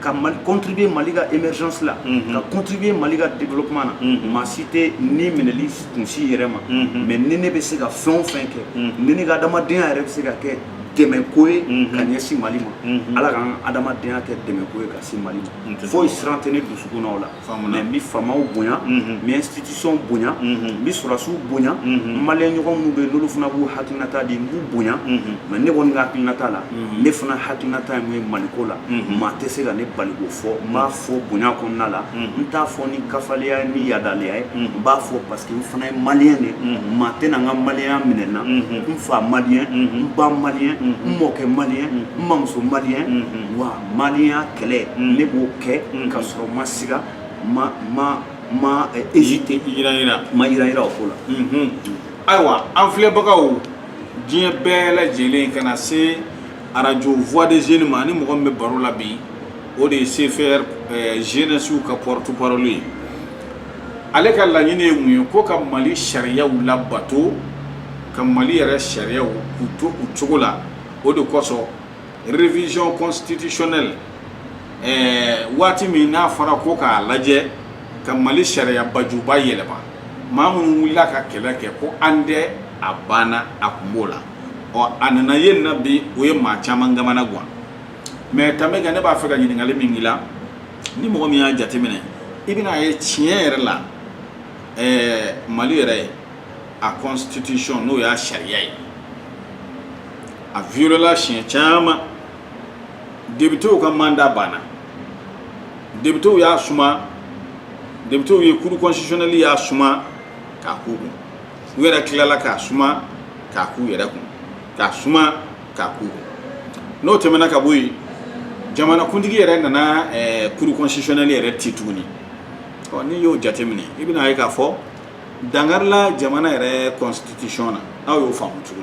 ka Mali contribuer Mali ka émergence la ka contribuer Mali ka développement na maa si tɛ ni minɛli kunsi yɛrɛ ma mais ni ne bɛ se ka fɛn o fɛn kɛ ni ne ka adamadenya yɛrɛ bɛ se ka kɛ dɛmɛko ye ka ɲɛsin Mali ma Ala k'an adamadenya kɛ dɛmɛko ye ka sin Mali ma foyi siran tɛ ne dusukun na o la mais n bɛ faamaw bonya n bɛ institution bonya n bɛ sɔrɔdasiw bonya maliyɛn ɲɔgɔn minnu bɛ yen n'olu fana b'u hakilinata di n b'u bonya mais ne kɔni ka hakilinata la ne fana hakilinata ye mun ye Maliko la maa tɛ se ka ne bali k'o fɔ n b'a fɔ bonya kɔnɔna la n t'a fɔ ni kafaleya ye ni yadaleya ye n b'a fɔ parce que n fana ye maliyɛn de maa tɛ na n ka maliyɛnya minɛ n na n fa maliyɛn n ba maliyɛn n mɔkɛ maliyɛn n mamuso maliyɛn wa maliyɛnya kɛlɛ ne b'o kɛ ka sɔrɔ ma siga ma hésiter ma yirayira o ko la ayiwa an filɛbagaw diɲɛ bɛɛ lajɛlen ka na se radio voix des jeunes ma ni mɔgɔ min bɛ baro la bi o de ye CFR jeunesse ka porte parole ye ale ka laɲini ye mun ye ko ka Mali sariyaw labato ka Mali yɛrɛ sariyaw k'u to u cogo la o de kosɔn révision constitutionnelle waati min n'a fɔra ko k'a lajɛ ka Mali sariya bajuba yɛlɛma maa minnu wulila ka kɛlɛ kɛ ko an tɛ a banna a kun b'o la a nana ye nin na bi o ye maa caman gamana guwan mais tamɛ kan ne b'a fɛ ka ɲininkali min k'i la ni mɔgɔ min y'a jateminɛ i bɛna ye tiɲɛ yɛrɛ la Mali yɛrɛ a constitution n'o y'a sariya ye a violela siɲɛ caman députés ka mandat banna députés y'a suma députés ye cour constitutionnelle y'a suma k'a k'u kun u yɛrɛ tilala k'a suma k'a k'u yɛrɛ kun k'a suma k'a k'u kun n'o tɛmɛna ka bɔ yen jamanakuntigi yɛrɛ nana cour constitutionnelle yɛrɛ ti tuguni n'i y'o jateminɛ i bɛna ye k'a fɔ dangarila jamana yɛrɛ constitution na aw y'o faamu cogo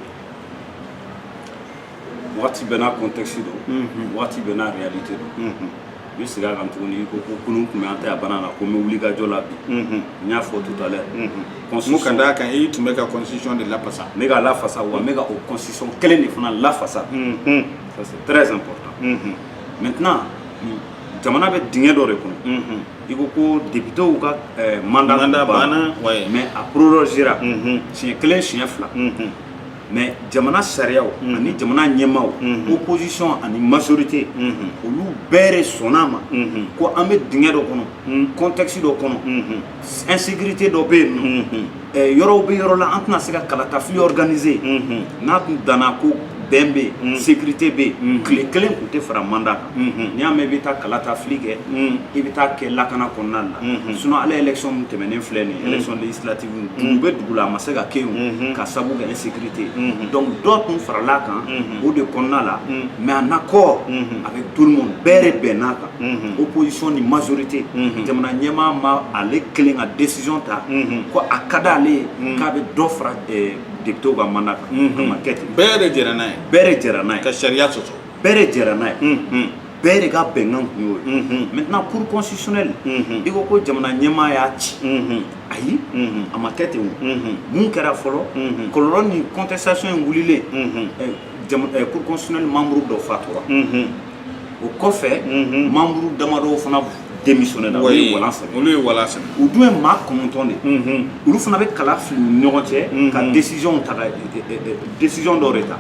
di waati bɛɛ n'a contexte don waati bɛɛ n'a réalité don n bɛ segin a kan tuguni i ko ko kunun tun bɛ an ta yan bana la ko n bɛ wuli ka jɔ la bi n y'a fɔ tout à l'heure mun ka d'a kan i tun bɛ ka constitution de lafasa n bɛ ka lafasa wa n bɛ ka o constitution kelen de fana lafasa ça c'est très important maintenant jamana bɛ dingɛ dɔ de kɔnɔ i ko députés ka mandat banna mais a prorogera siɲɛ kelen siɲɛ fila mais jamana sariyaw ani jamana ɲɛmaaw opposition ani majorité olu bɛɛ de sɔnn'a ma ko an bɛ dingɛ dɔ kɔnɔ contexte dɔ kɔnɔ insécurité dɔ bɛ yen nɔ yɔrɔw bɛ yɔrɔ la an tɛna se ka kalatafili organiser n'a tun danna ko bɛn bɛ yen sécurité bɛ yen tile kelen tun tɛ fara mandat kan n'i y'a mɛn i bɛ taa kalatafili kɛ i bɛ taa kɛ lakana kɔnɔna la sinon ale élection min tɛmɛnen filɛ nin ye élection législative dugu bɛ dugu la a ma se ka kɛ yen ka sabu kɛ insécurité donc dɔ tun farala kan o de kɔnɔna la mais en accord avec tout le monde bɛɛ de bɛnn'a kan opposition ni majorité jamana ɲɛmaa ma ale kelen ka décision ta ko a ka d'ale ye k'a bɛ dɔ fara députés ka mandat kan a ma kɛ ten bɛɛ de jɛra n'a ye bɛɛ de jɛra n'a ye ka sariya sɔsɔ bɛɛ de jɛra n'a ye bɛɛ de ka bɛnkan kun y'o ye maintenant cour constitutionnelle i ko jamana ɲɛmaa y'a ci ayi a ma kɛ ten o mun kɛra fɔlɔ kɔlɔlɔ ni contestation in wulilen cour constitutionnelle membre dɔ fatura o kɔfɛ membre damadɔ fana démissionné na olu ye walan sɛbɛn u dun ye maa 9 de olu fana bɛ kala fili u ni ɲɔgɔn cɛ ka décision ta décision dɔ de ta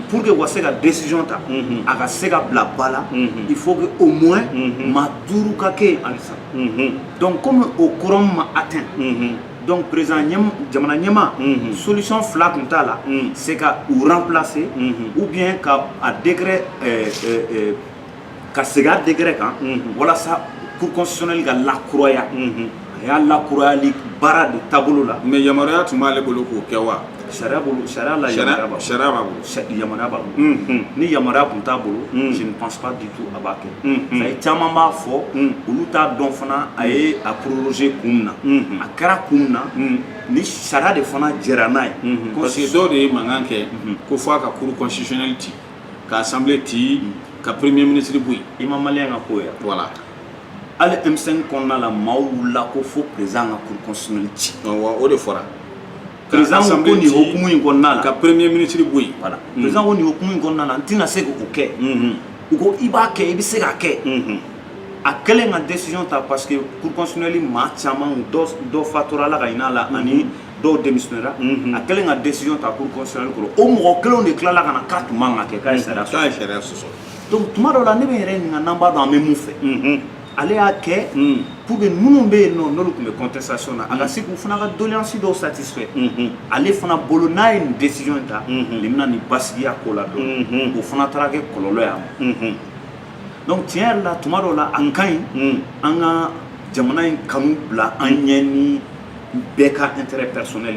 pour que u ka se ka décision ta a ka se ka bila ba la il faut que au moins maa 5 ka kɛ yen halisa donc comme o quorum ma atteint donc président jamana ɲɛmaa solution fila tun t'a la c'est ka u remplacer ou bien ka a décret ka segin a décret kan walasa cour constitutionnelle ka lakuraya a y'a lakurayali baara de taabolo la mais yamaruya tun b'ale bolo k'o kɛ wa sariya bolo sariya la yamaruya b'a bolo yamaruya b'a bolo ni yamaruya tun t'a bolo je ne pense pas du tout a b'a kɛ ça caman b'a fɔ olu t'a dɔn fana a ye a proroger kun min na a kɛra kun min na ni sariya de fana jɛra n'a ye parce que dɔw de ye mankan kɛ ko fɔ a ka cour constitutionnelle ci ka assemblée ti ka premier ministre bui ima malien nga ko ya voilà ale M5 konna la maula ko fo président nga cour constitutionnel ti o de fora président ko ni hukumu ingonna la ka premier ministre bui voilà président ko ni hukumu ingonna la ntina se ko ke uko iba ke ibi se ka ke a kelen nga décision ta parce que cour constitutionnel ma chaman do fatura la gaina la ani do démissionnera a kelen nga décision ta cour constitutionnel ko o mo kelen de kala kana carte manga ke ka sera so donc tuma do la ne be yere nga namba do ame mu fe ale a ke pour que nous be no no ko me contestation na ala siku funa ka doléance do satisfait ale funa bolo na une décision ta limna ni basiya ko la do o funa tarake kololo ya donc tiens là tuma do la akai anga jamana in kanu bla anyeni beka intérêt personnel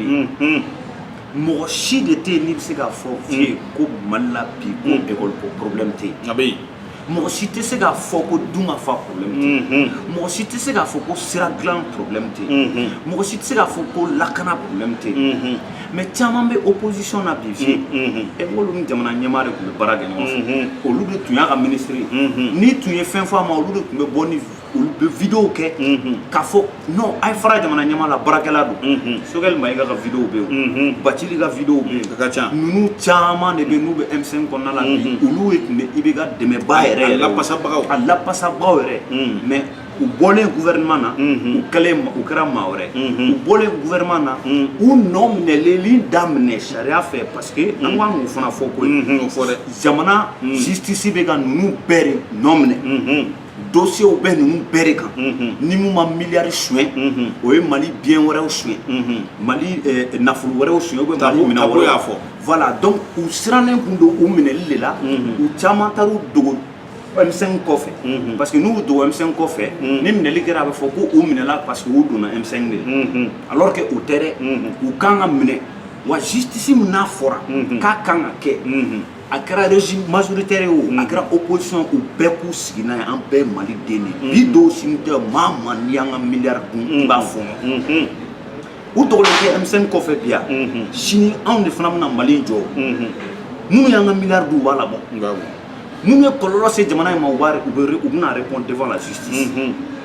mo si de te ni se ka fo ko malla bi ko école ko problème te abi mo si te se ka fo ko duma fa problème te mo si te se ka fo ko sira glan problème te mo si te se ka fo ko lakana problème te mais tiamam be opposition na bi fi e wolu ni jamana nyamare ko be barage no o lu de tuya ka ministre ni tuye fin fois ma o lu de ko be boni be vidéo ke ka fo non ay fara jamana nyamala barakela do sogel may ga vidéo be bacili ga vidéo be ka cha nunu chama ne be nu be M5 konna la bi ulu et ne ibega de me baere la passa bagaw mais u bolé gouvernement na u kalem u kra maore u bolé gouvernement na u nomne les lignes d'amener charia fait parce que nangwa ngu fona foko jamana justice be ga nunu bere nomne dossier au ben nous bere kan ni mu ma milliard soin o e mali bien wara o soin mali nafulu wara o soin o be mali mina wara voilà donc u siranen kundo u mineli la u chama taru dogo M5 kofe parce que nous do M5 kofe ni mineli kera be fo ko u minela parce que u dona M5 de alors que u tere u kanga mine wa justice mu na fora ka kanga ke a kɛra régime majoritaire o a kɛra opposition u bɛɛ k'u sigi n'a ye an bɛɛ mali den de bi dɔw sini tɛ maa ma ni an ka miliyari dun i b'a fɔ u dogolen tɛ M5 kɔfɛ bi yan sini anw de fana bɛna mali jɔ minnu y'an ka miliyari dun u b'a labɔ minnu ye kɔlɔlɔ se jamana in ma u bɛna répondre devant la justice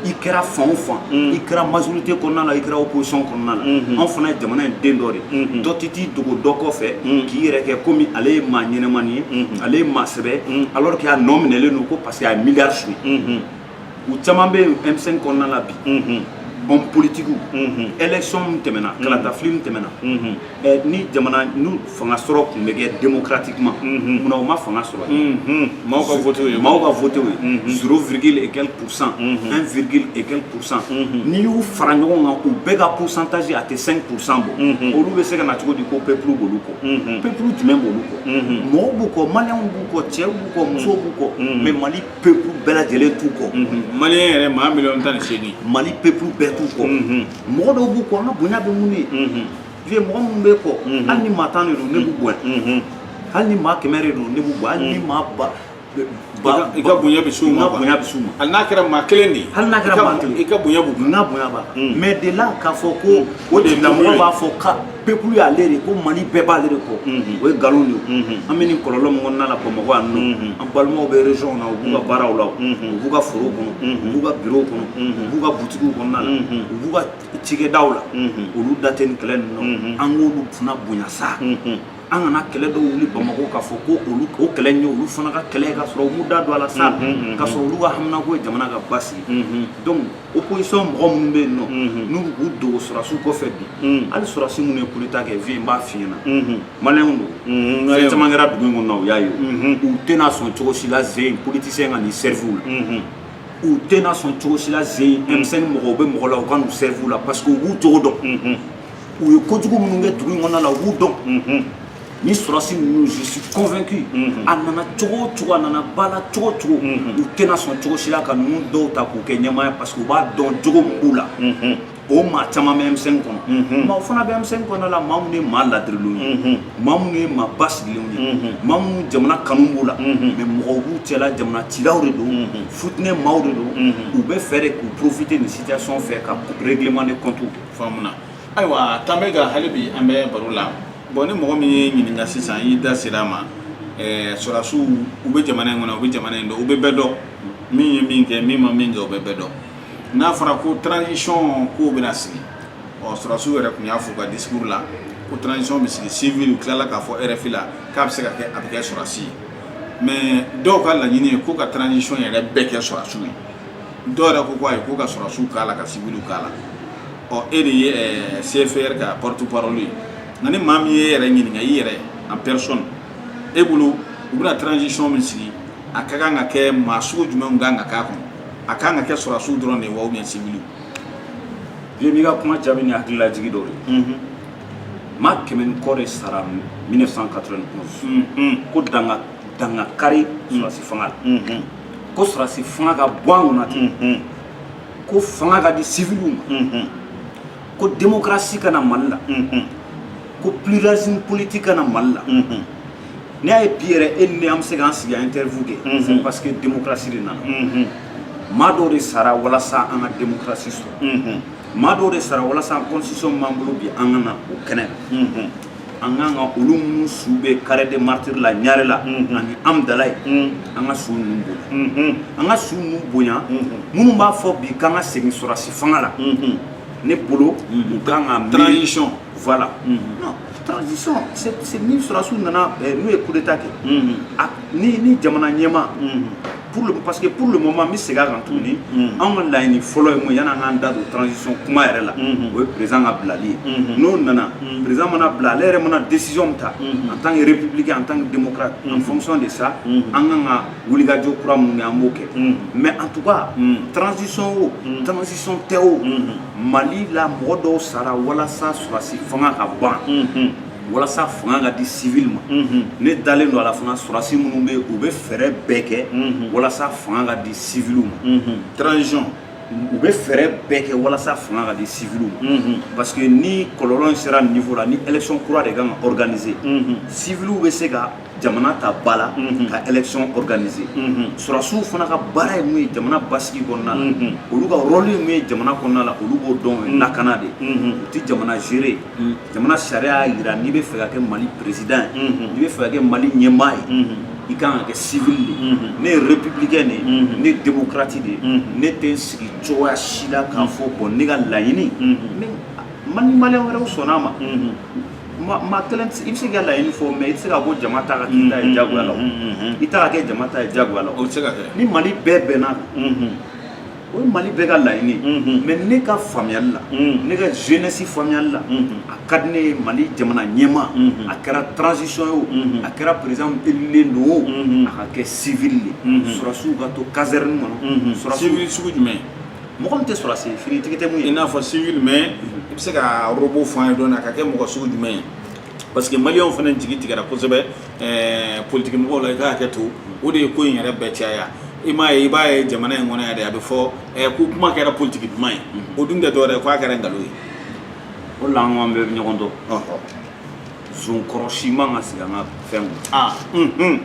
i kɛra fan o fan i kɛra majorité kɔnɔna la i kɛra opposition kɔnɔna la an fana ye jamana in den dɔ de dɔ tɛ t'i dogo dɔ kɔfɛ k'i yɛrɛ kɛ komi ale ye maa ɲɛnɛmani ye ale ye maa sɛbɛ alors que a nɔ minɛlen don ko parce que a ye miliyari suye u caman bɛ M5 kɔnɔna la bi homme politique élection tɛmɛna kalatafili tɛmɛna ni jamana nu fanga sɔrɔ kun bɛ kɛ démocratiquement munna u ma fanga sɔrɔ maaw ka voté ye 0, et quelques %, 1, et quelques %. Ni y'u fara ɲɔgɔn kan u bɛɛ ka pourcentage a tɛ 5% bɔ olu bɛ se ka na cogo di ko peuple b'olu kɔ peuple jumɛn b'olu kɔ mɔgɔw b'u kɔ maliyɛnw b'u kɔ cɛw b'u kɔ musow b'u kɔ mais mali peuple bɛɛ lajɛlen t'u kɔ maliyɛn yɛrɛ maa miliyɔn 18 mali peuple bɛɛ t'u kɔ mɔgɔ dɔw b'u kɔ an ka bonya bɛ mun ye vie mɔgɔ minnu bɛ kɔ hali ni maa 10 de don ne b'u bonya hali ni maa 100 de don ne b'u bonya hali ni maa i ka bonya bɛ s'u ma hali n'a kɛra maa kelen de ye hali n'a kɛra maa kelen i ka bonya b'u n ka bonya b'a mais de là k'a fɔ ko o tigilamɔgɔ b'a fɔ ka peuple y'ale de ko mali bɛɛ b'ale de kɔ o ye nkalon de ye an bɛ nin kɔlɔlɔ min kɔnɔna la bamakɔ yan nɔ an balimaw bɛ région na u b'u ka baaraw la u b'u ka forow kɔnɔ u b'u ka bureau kɔnɔ u b'u ka butigiw kɔnɔna la u b'u ka cikɛdaw la olu da tɛ nin kɛlɛ ninnu na an k'olu fana bonya sa an kana kɛlɛ dɔw wuli bamakɔ k'a fɔ ko olu o kɛlɛ ye olu fana ka kɛlɛ ka sɔrɔ u m'u da don a la sa ka sɔrɔ olu ka haminako ye jamana ka basigi donc opposition mɔgɔ minnu bɛ yen nɔ n'u k'u dogo sɔrɔsiw kɔfɛ bi hali sɔrɔsi minnu ye coup d'état kɛ vie n b'a f'i ɲɛna maliyɛnw don fɛn caman kɛra dugu in kɔnɔ u y'a ye u tɛna sɔn cogo si la zen politicien ka n'i servi u la u tɛna sɔn cogo si la zen M5 mɔgɔw bɛ mɔgɔ la u ka n'u servi u la parce que u b'u cogo dɔn u ye kojugu minnu kɛ dugu in kɔnɔna la u b'u dɔn ni sɔrɔsi ninnu je suis convaincu a nana cogo o cogo a nana ba la cogo o cogo u tɛna sɔn cogo si la ka ninnu dɔw ta k'u kɛ ɲɛmaaya parce que u b'a dɔn cogo min b'u la o maa caman bɛ M5 kɔnɔ maa fana bɛ M5 kɔnɔ la maa minnu ye maa ladirilenw ye maa minnu ye maa basigilenw ye maa minnu jamana kanu b'u la mais mɔgɔw b'u cɛla jamana cilaw de don futinɛ maaw de don u bɛ fɛ de k'u profiter nin situation fɛ ka règlement de comptes faamuna ayiwa tan bɛ ka hali bi an bɛ baro la bon ni mɔgɔ min ye ɲininka sisan i da sera a ma sɔrɔsiw u bɛ jamana in kɔnɔ u bɛ jamana in dɔn u bɛ bɛɛ dɔn min ye min kɛ min ma min kɛ u bɛ bɛɛ dɔn n'a fɔra ko transition ko bɛna sigi sɔrɔsiw yɛrɛ tun y'a fɔ u ka discours la ko transition bɛ sigi civil tilala k'a fɔ RFI la k'a bɛ se ka kɛ a bɛ kɛ sɔrɔsi ye mais dɔw ka laɲini ye ko ka transition yɛrɛ bɛɛ kɛ sɔrɔsiw ye dɔw yɛrɛ ko ayi ko ka sɔrɔsiw k'a la ka civil k'a la e de ye CFR ka porte parole ye nka ni maa min ye yɛrɛ ɲininka i yɛrɛ en personne e bolo u bɛna transition min sigi a ka kan ka kɛ maa sugu jumɛnw kan ka k'a kɔnɔ a kan ka kɛ sɔrɔsiw dɔrɔn de ye wa ou bien civil bien b'i ka kuma jaabi ni hakililajigi dɔ ye maa 100 ni kɔ de sara 1991 ko danga kari sɔrɔsi fanga la ko sɔrɔsi fanga ka bɔ an kunna ten ko fanga ka di civiliw ma ko démocratie ka na Mali la ko pluralisme politique ka na Mali la n'i y'a ye bi yɛrɛ e ni ne an bɛ se k'an sigi an interview kɛ c'est parce que démocratie de nana maa dɔw de sara walasa an ka démocratie sɔrɔ maa dɔw de sara walasa constitution b'an bolo bi an ka na o kɛnɛ an kan ka olu minnu su bɛ carré des martyrs la Ɲare la ani Amdalaye an ka su ninnu bonya an ka su ninnu bonya minnu b'a fɔ bi k'an ka segin sɔrɔsi fanga la ne bolo u kan ka transition voilà non transition c'est ni sɔrɔsiw nana n'u ye coup d'état kɛ ni jamana ɲɛmaa parce que pour le moment n bɛ segin a kan tuguni anw ka laɲini fɔlɔ ye mun ye yanni an k'an da don transition kuma yɛrɛ la o ye président ka bilali ye n'o nana président mana bila ale yɛrɛ mana décision min ta en tant que républicain en tant que démocrate en fonction de ça an kan ka wulikajɔ kura minnu kɛ an b'o kɛ mais en tout cas transition o transition tɛ o Mali la mɔgɔ dɔw sara walasa sɔrɔsi fanga ka ban walasa fanga ka di civil ma ne dalen don a la fana sɔrɔsi minnu bɛ u bɛ fɛɛrɛ bɛɛ kɛ walasa fanga ka di civil ma transition u bɛ fɛɛrɛ bɛɛ kɛ walasa fanga ka di civil ma parce que ni kɔlɔlɔ in sera niveau la ni élection kura de kan ka organiser civil bɛ se ka jamana ta ba la ka élection organiser sɔrɔsiw fana ka baara ye mun ye jamana basigi kɔnɔna la olu ka rôle ye mun ye jamana kɔnɔna la olu b'o dɔn lakana de u tɛ jamana gérer jamana sariya y'a jira n'i bɛ fɛ ka kɛ Mali président ye n'i bɛ fɛ ka kɛ Mali ɲɛmaa ye i kan ka kɛ civil de ne ye républicain de ye ne ye démocrate de ye ne tɛ n sigi cogoya si la k'a fɔ bon ne ka laɲini ni maliyɛn wɛrɛw sɔnn'a ma ma kelen i bɛ se ka laɲini fɔ mais i tɛ se ka bɔ jama ta kan k'i ta ye jagoya la i ta ka kɛ jama ta ye jagoya la o tɛ se ka kɛ ni Mali bɛɛ bɛnna o ye Mali bɛɛ ka laɲini mais ne ka faamuyali la ne ka jeunesse faamuyali la a ka di ne ye Mali jamana ɲɛmaa a kɛra transition ye o a kɛra président élilen don o a ka kɛ civil de sɔrɔsiw ka to caserne kɔnɔ civil sugu jumɛn mɔgɔ min tɛ sɔrɔsi ye finitigi tɛ mun ye i n'a fɔ civil mais i bɛ se ka robot fɔ an ye dɔɔni a ka kɛ mɔgɔ sugu jumɛn ye parce que maliyɛnw fana jigi tigɛra kosɛbɛ politique mɔgɔw la i ka hakɛ to o de ye ko in yɛrɛ bɛɛ caya i m'a ye i b'a ye jamana in kɔnɔ yan de a bɛ fɔ ko kuma kɛra politique duman ye o dun tɛ dɔwɛrɛ ye k'a kɛra nkalon ye o la an k'an bɛɛ bɛ ɲɔgɔn dɔn zonkɔrɔsi man ka sigi an ka fɛn kɔnɔ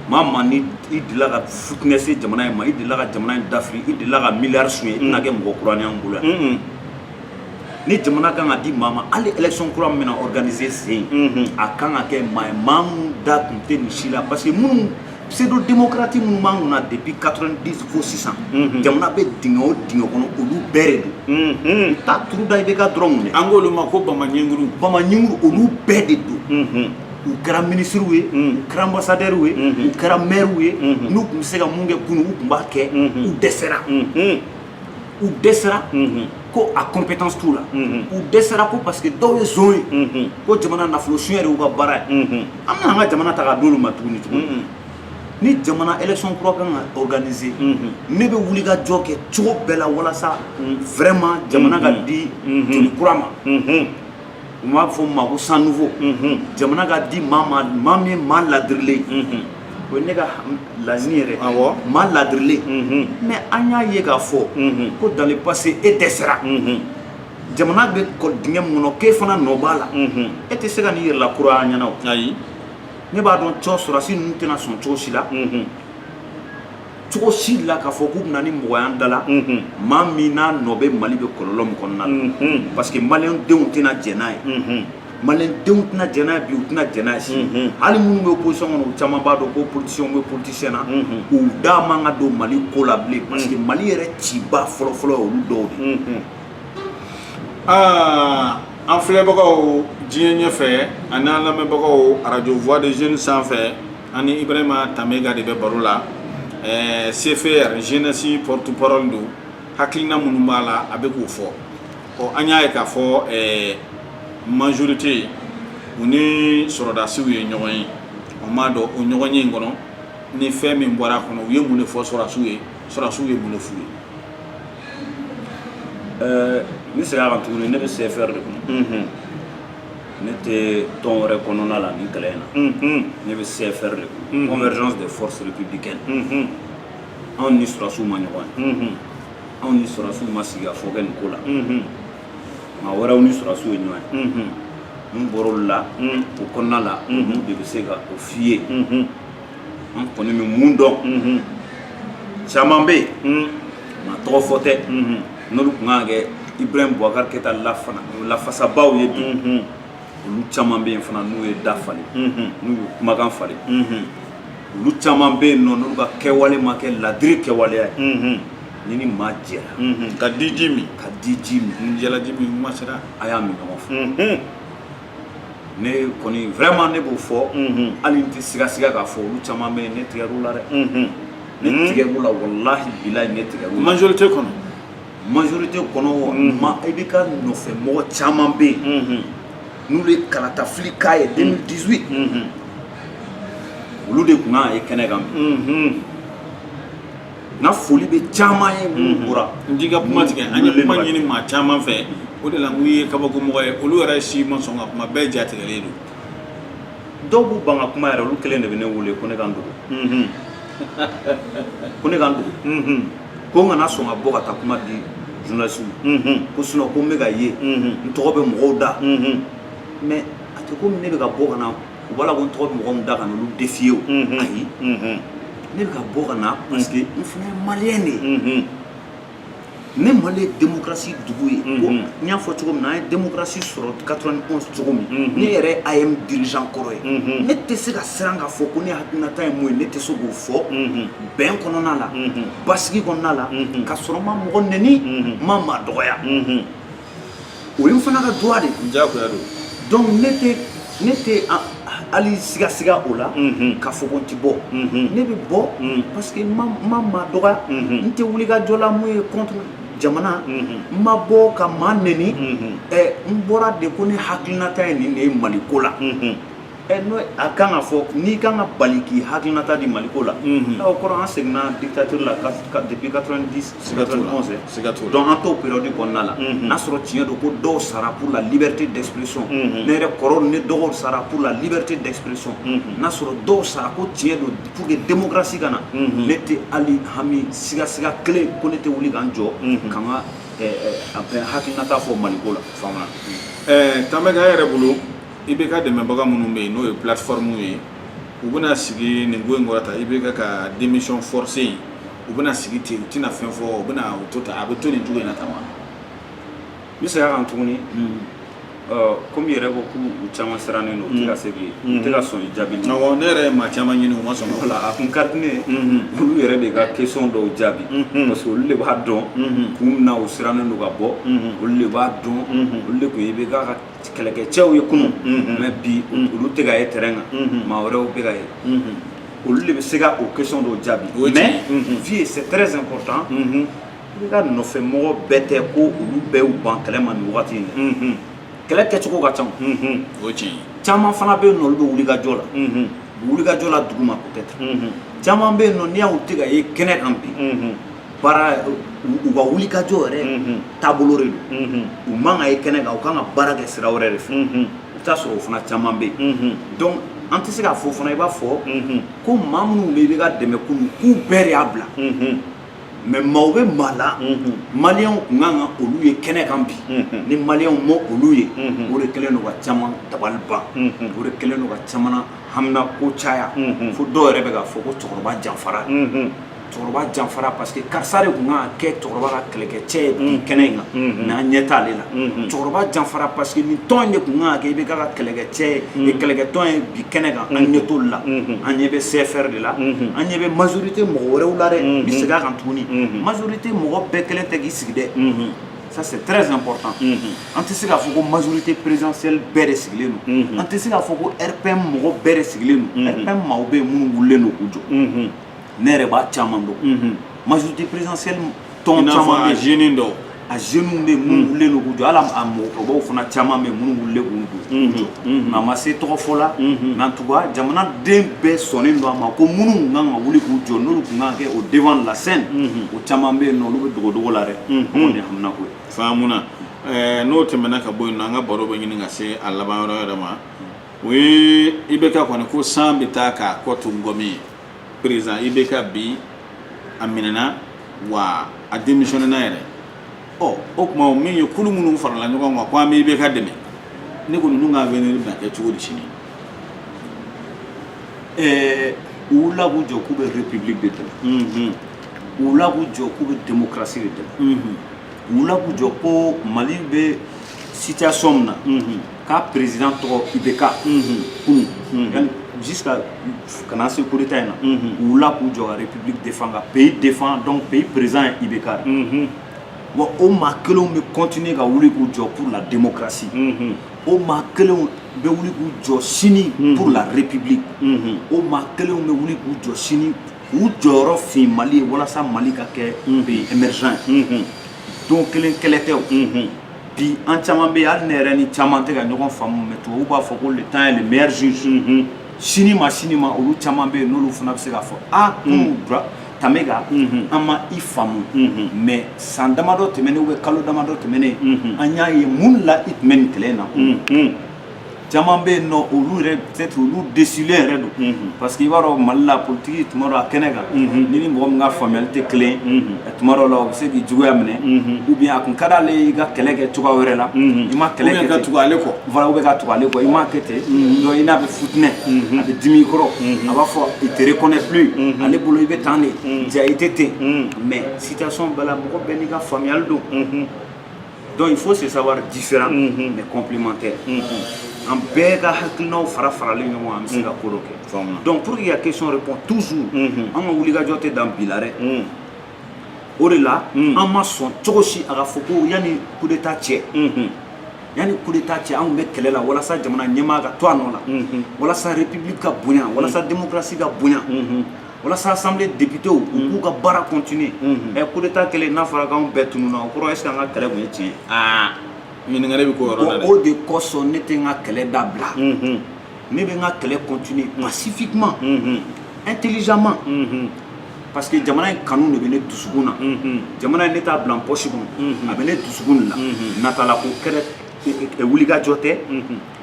maa maa ni i delila ka foutness se jamana in ma i delila ka jamana in dafiri i delila ka miliyari suɲɛ i tɛna kɛ mɔgɔ kura ni an bolo yan ni jamana kan ka di maa ma hali élection kura min bɛna organiser sen a kan ka kɛ maa ye maa minnu da tun tɛ nin si la parce que minnu pseudo démocrate minnu b'an kunna depuis 90 fo sisan jamana bɛ dingɛ o dingɛ kɔnɔ olu bɛɛ de don taa turu da i bɛ ka dɔrɔn mun ye an k'olu ma ko bamaɲɛnkuru bamaɲɛnkuru olu bɛɛ de don u kɛra ministres ye u kɛra ambassadeurs ye u kɛra maires ye n'u tun bɛ se ka mun kɛ kunun u tun b'a kɛ u dɛsɛra ko a compétence t'u la u dɛsɛra ko parce que dɔw ye zon ye ko jamana nafolo suɲɛ de y'u ka baara ye an bɛna an ka jamana ta ka d'olu ma tuguni ni jamana élection kura kan ka organiser ne bɛ wuli ka jɔ kɛ cogo bɛɛ la walasa vraiment jamana ka di joli kura ma u m'a fɔ ma ko sans nouveau jamana ka di maa min ye maa ladirilen o ye ne ka laɲini yɛrɛ maa ladirilen mais an y'a ye k'a fɔ ko dans le passé e dɛsɛra jamana bɛ dingɛ min kɔnɔ k'e fana nɔ b'a la e tɛ se ka n'i yɛrɛ lakura ɲɛna o ayi ne b'a dɔn sɔrɔsi ninnu tɛna sɔn cogo si la k'a fɔ k'u bɛna ni mɔgɔya da la maa min n'a nɔ bɛ Mali bɛ kɔlɔlɔ min kɔnɔna la parce que maliyɛn denw tɛna jɛn n'a ye maliyɛndenw tɛna jɛn n'a ye bi u tɛna jɛn n'a ye sini hali minnu bɛ opposition kɔnɔ u caman b'a dɔn ko politiciens bɛ politicien na u da man ka don Mali ko la bilen parce que Mali yɛrɛ ciba fɔlɔfɔlɔ ye olu dɔw de. An filɛbagaw diɲɛ ɲɛfɛ ani an lamɛnbagaw radio voix des jeunes sanfɛ ani Ibrahima Tamega de bɛ baro la. CFR jeunesse porte parole do hakilina minnu b'a la a bɛ k'o fɔ an y'a ye k'a fɔ majorité u ni sɔrɔdasiw ye ɲɔgɔn ye o m'a dɔn o ɲɔgɔn ye in kɔnɔ ni fɛn min bɔra a kɔnɔ u ye mun de fɔ sɔrɔdasiw ye mun de f'u ye. Ni segin a kan tuguni ne bɛ CFR de kɔnɔ ne tɛ tɔn wɛrɛ kɔnɔna la ni kɛlɛ in na ne bɛ CFR de kɔnɔ convergence des forces républicaines anw ni sɔrɔdasiw ma ɲɔgɔn ye anw ni sɔrɔdasiw ma sigi ka fɔ kɛ nin ko la maa wɛrɛw ni sɔrɔdasiw ye ɲɔgɔn ye mun bɔra olu la o kɔnɔna la olu de bɛ se ka o f'i ye an kɔni bɛ mun dɔn caman bɛ yen maa tɔgɔ fɔ tɛ n'olu tun kan ka kɛ Ibrahim Boubacar Keita lafasabaw ye bi olu caman bɛ yen fana n'u ye da falen n'u ye kumakan falen olu caman bɛ yen nɔ n'olu ka kɛwale ma kɛ ladiri kɛwaleya ye ni maa jɛra ka di ji min jalaji min ma sera a y'a min ɲɔgɔn fɛ ne kɔni vraiment ne b'o fɔ hali n tɛ siga k'a fɔ olu caman bɛ yen ne tigɛr'u la dɛ ne tigɛr'u la wallahi bilahi ne tigɛr'u la majorité kɔnɔ i bɛ ka nɔfɛmɔgɔ caman bɛ yen n'olu ye kalata fili k'a ye 2018 olu de tun kan ye kɛnɛ kan bi n ka foli bɛ caman ye minnu bɔra n t'i ka kuma tigɛ an ye kuma ɲini maa caman fɛ o de la n ko i ye kabakomɔgɔ ye olu yɛrɛ si ma sɔn ka kuma bɛɛ jatigɛlen don dɔw b'u ban ka kuma yɛrɛ olu kelen de bɛ ne wele ko ne ka n dogo ko ne ka n dogo ko n kana sɔn ka bɔ ka taa kuma di journaliste ko sinon ko n bɛ ka ye n tɔgɔ bɛ mɔgɔw da mais a tɛ komi ne bɛ ka bɔ ka na u b'a la ko n tɔgɔ bɛ mɔgɔ min da ka n'olu défier o ayi ne bɛ ka bɔ ka na parce que n fana ye maliyɛn de ye ne Mali ye démocratie dugu ye ko n y'a fɔ cogo min na an ye démocratie sɔrɔ 91 cogo min ne yɛrɛ ye AM dirigeant kɔrɔ ye ne tɛ se ka siran k'a fɔ ko ne hakilinata ye mun ye ne tɛ se k'o fɔ bɛn kɔnɔna la basigi kɔnɔna la ka sɔrɔ n ma mɔgɔ nɛni n ma maa dɔgɔya o ye n fana ka droit de ye jagoya don donc ne tɛ hali siga o la k'a fɔ ko n tɛ bɔ ne bɛ bɔ parce que n ma maa dɔgɔya n tɛ wuli ka jɔ la mun ye contre jamana n ma bɔ ka maa nɛni n bɔra de ko ne hakilinata ye nin de ye Maliko la n'o a kan ka fɔ n'i kan ka bali k'i hakilinata di Maliko la o kɔrɔ an seginna dictature la depuis 90 91 donc an t'o période kɔnɔna la n'a sɔrɔ tiɲɛ don ko dɔw sara pour la liberté d'expression ne yɛrɛ kɔrɔ ne dɔgɔw sara pour la liberté d'expression n'a sɔrɔ dɔw sara ko tiɲɛ don pour que démocratie ka na ne tɛ hali hami siga kelen ko ne tɛ wuli ka n jɔ ka n ka hakilinata fɔ Maliko la faamuna Tamega yɛrɛ bolo i bɛ ka dɛmɛbaga minnu bɛ yen n'o ye plateforme ye u bɛna sigi nin ko in kɔrɔ ta i bɛ ka démission forcée in u bɛna sigi ten u tɛna fɛn fɔ u bɛna o to ta a bɛ to nin cogo in na tan wa n bɛ segin a kan tuguni komi yɛrɛ ko k'u caman sirannen don u tɛ ka se k'i u tɛ ka sɔn i jaabi awɔ ne yɛrɛ ye maa caman ɲini u ma sɔn o la a kun ka di ne ye olu yɛrɛ de ka question dɔw jaabi parce que olu de b'a dɔn kun min na u sirannen don ka bɔ olu de b'a dɔn olu de kun ye i bɛ k'a ka kɛlɛkɛcɛw ye kunun mais bi olu tɛ ka ye terrain kan maa wɛrɛw bɛ ka ye olu de bɛ se ka o question dɔw jaabi mais vie c'est très important i bɛ ka nɔfɛmɔgɔ bɛɛ tɛ ko olu bɛɛ y'u ban kɛlɛ ma nin wagati in na kɛlɛ kɛcogo ka ca o ye tiɲɛ ye caman fana bɛ yen nɔ olu bɛ wuli ka jɔ la u bɛ wuli ka jɔ la dugu ma peut-être caman bɛ yen nɔ n'i y'u tɛ ka ye kɛnɛ kan bi baara u ka wuli ka jɔ yɛrɛ taabolo de don u man ka ye kɛnɛ kan u kan ka baara kɛ sira wɛrɛ de fɛ i bɛ taa sɔrɔ o fana caman bɛ yen donc an tɛ se k'a fɔ fana i b'a fɔ ko maa minnu bɛ yen i bɛ ka dɛmɛ k'u bɛɛ de y'a bila mais maaw bɛ maa la maliyɛnw tun kan ka olu ye kɛnɛ kan bi ni maliyɛnw ma olu ye o de kɛlen don ka caman dabali ban o de kɛlen don ka caman hamina ko caya fo dɔw yɛrɛ bɛ k'a fɔ ko cɛkɔrɔba janfara cɛkɔrɔba janfara parce que karisa de kun kan ka kɛ cɛkɔrɔba ka kɛlɛkɛcɛ ye bi kɛnɛ in kan mais an ɲɛ t'ale la cɛkɔrɔba janfara parce que nin tɔn in de kun kan ka kɛ IBK ka kɛlɛkɛcɛ ye kɛlɛkɛtɔn ye bi kɛnɛ kan an ɲɛ t'olu la an ɲɛ bɛ CFR de la an ɲɛ bɛ majorité mɔgɔ wɛrɛw la dɛ n bɛ segin a kan tuguni majorité mɔgɔ bɛɛ kelen tɛ k'i sigi dɛ ça c'est très important an tɛ se k'a fɔ ko majorité présidentielle bɛɛ de sigilen don an tɛ se k'a fɔ ko RPM mɔgɔ bɛɛ de sigilen don RPM maaw bɛ yen minnu wulilen don k'u jɔ ne yɛrɛ b'a caman dɔn majorité présidentielle tɔn caman bɛ yen jeune dɔw a jeunes bɛ yen minnu wulilen don k'u jɔ hali a mɔgɔkɔrɔbaw fana caman bɛ yen minnu wulilen k'u jɔ nka a ma se tɔgɔ fɔ la mais en tout cas jamanaden bɛɛ sɔnnen don a ma ko minnu kan ka wuli k'u jɔ n'olu kun kan ka kɛ au devant de la scène o caman bɛ yen nɔ olu bɛ dogodogo la dɛ anw de hamina ko ye faamuna n'o tɛmɛna ka bɔ yen nɔ an ka baro bɛ ɲini ka se a laban yɔrɔ yɛrɛ ma o ye IBK kɔni ko san bɛ taa k'a kɔ to ngɔmi ye président IBK bi a minɛna wa a démissionné na yɛrɛ o kuma min ye kulu minnu farala ɲɔgɔn kan ko an bɛ IBK dɛmɛ ne ko ninnu ka avenir bɛna kɛ cogo di sini u wulila k'u jɔ k'u bɛ république de dɛmɛ u wulila k'u jɔ k'u bɛ démocratie de dɛmɛ u wulila k'u jɔ ko Mali bɛ situation min na k'a président tɔgɔ IBK kunu yani jusqu'à kana se coup d'état in na u wulila k'u jɔ ka république défend ka pays défend donc pays présent ye IBK de wa o maa kelenw bɛ continuer ka wuli k'u jɔ pour la démocratie o maa kelenw bɛ wuli k'u jɔ sini pour la république o maa kelenw bɛ wuli k'u jɔ sini k'u jɔyɔrɔ fin Mali ye walasa Mali ka kɛ pays émergent ye don kelen kɛlɛ tɛ o bi an caman bɛ yen hali ne yɛrɛ ni caman tɛ ka ɲɔgɔn faamu mais tubabuw b'a fɔ ko le temps est le meilleur juge sini ma olu caman bɛ yen n'olu fana bɛ se k'a fɔ kunu Tamega an ma i faamu mais san damadɔ tɛmɛnen ou bien kalo damadɔ tɛmɛnen an y'a ye mun la i tun bɛ nin kɛlɛ in na caman bɛ yen nɔ olu yɛrɛ peut-être olu déçulen yɛrɛ don parce que i b'a dɔn Mali la politique tuma dɔ a kɛnɛ kan ni ni mɔgɔ min ka faamuyali tɛ kelen tuma dɔ la o bɛ se k'i juguya minɛ ou bien a kun ka d'ale ye i ka kɛlɛ kɛ cogoya wɛrɛ la i ma kɛlɛ kɛ ten ka tugu ale kɔ voilà ou bien ka tugu ale kɔ i ma kɛ ten donc i n'a bɛ futinɛ a bɛ dimi i kɔrɔ a b'a fɔ il te reconnaît plus ale bolo i bɛ tan de ja i tɛ ten mais situation bɛɛ la mɔgɔ bɛɛ n'i ka faamuyali don donc il faut se savoir différent mais complémentaire an bɛɛ ka hakilinaw faralen ɲɔgɔn an bɛ se ka ko dɔ kɛ donc pour que ka question répond toujours an ka wulikajɔ tɛ dan bi la dɛ o de la an ma sɔn cogo si a ka fɔ ko yanni coup d'état cɛ yanni coup d'état cɛ an tun bɛ kɛlɛ la walasa jamana ɲɛmaa ka to a nɔ la walasa république ka bonya walasa démocratie ka bonya walasa assemblée députés u k'u ka baara continuer coup d'état kɛlen n'a fɔra k'anw bɛɛ tununna o kɔrɔ est ce que an ka kɛlɛ tun ye tiɲɛ ɲininkali bɛ k'o yɔrɔ la dɛ o de kosɔn ne tɛ n ka kɛlɛ dabila ne bɛ n ka kɛlɛ continuer pacifiquement intelligemment parce que jamana in kanu de bɛ ne dusukun na jamana in ne t'a bila n poche kɔnɔ a bɛ ne dusukun de la natala ko kɛlɛ wulikajɔ tɛ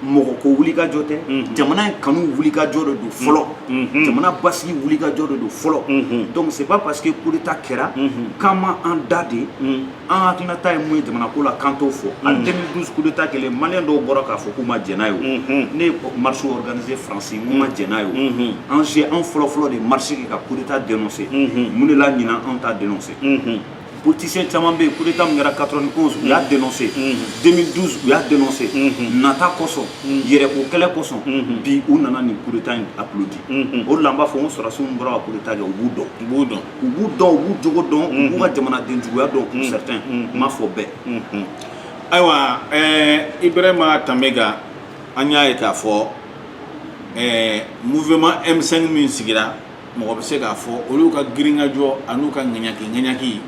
mɔgɔ ko wulikajɔ tɛ jamana in kanu wulikajɔ de don fɔlɔ jamana basigi wulikajɔ de don fɔlɔ donc c'est pas parce que coup d'état kɛra k'an ma an da de an hakilinata ye mun ye jamana ko la k'an t'o fɔ a 2012 coup d'état kɛlen maliyɛn dɔw bɔra k'a fɔ k'u ma jɛn n'a ye o ne ye marche organisé France n ma jɛn n'a ye o an fɔlɔ de marche kɛ ka coup d'état dénoncer mun de la ɲinan an t'a dénoncer politiciens caman bɛ yen coup d'état min kɛra 91 u y'a dénoncé 2012 u y'a dénoncé nata kosɔn yɛrɛko kɛlɛ kosɔn bi u nana nin coup d'état in applaudi o de la n b'a fɔ n ko sɔrɔdasiw min bɔra ka coup d'état kɛ u b'u dɔn u b'u jogo dɔn u b'u ka jamanaden juguya dɔn pour certains n m'a fɔ bɛɛ ayiwa Ibrahima Tamega an y'a ye k'a fɔ mouvement M5 min sigira mɔgɔ bɛ se k'a fɔ olu ka giringajɔ an'u ka ŋaɲaki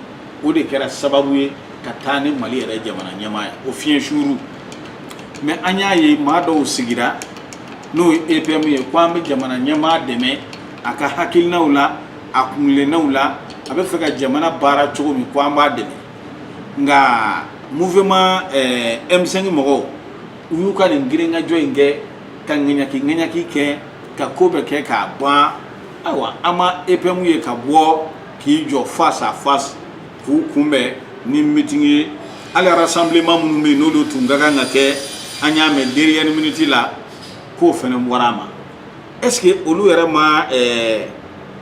o de kɛra sababu ye ka taa ni Mali yɛrɛ jamana ɲɛmaaya o fiɲɛ suuru mais an y'a ye maa dɔw sigira n'o ye EPM ye ko an bɛ jamana ɲɛmaa dɛmɛ a ka hakilinaw la a kunkilennaw la a bɛ fɛ ka jamana baara cogo min ko an b'a dɛmɛ nka mouvement M5 mɔgɔw u y'u ka nin giringajɔ in kɛ ka ŋaɲaki kɛ ka ko bɛɛ kɛ k'a ban ayiwa an ma EPM ye ka bɔ k'i jɔ face à face k'u kunbɛn ni meeting ye hali rassemblement minnu bɛ yen n'olu tun ka kan ka kɛ an y'a mɛn dernière minute la k'o fana bɔra a ma est ce que olu yɛrɛ ma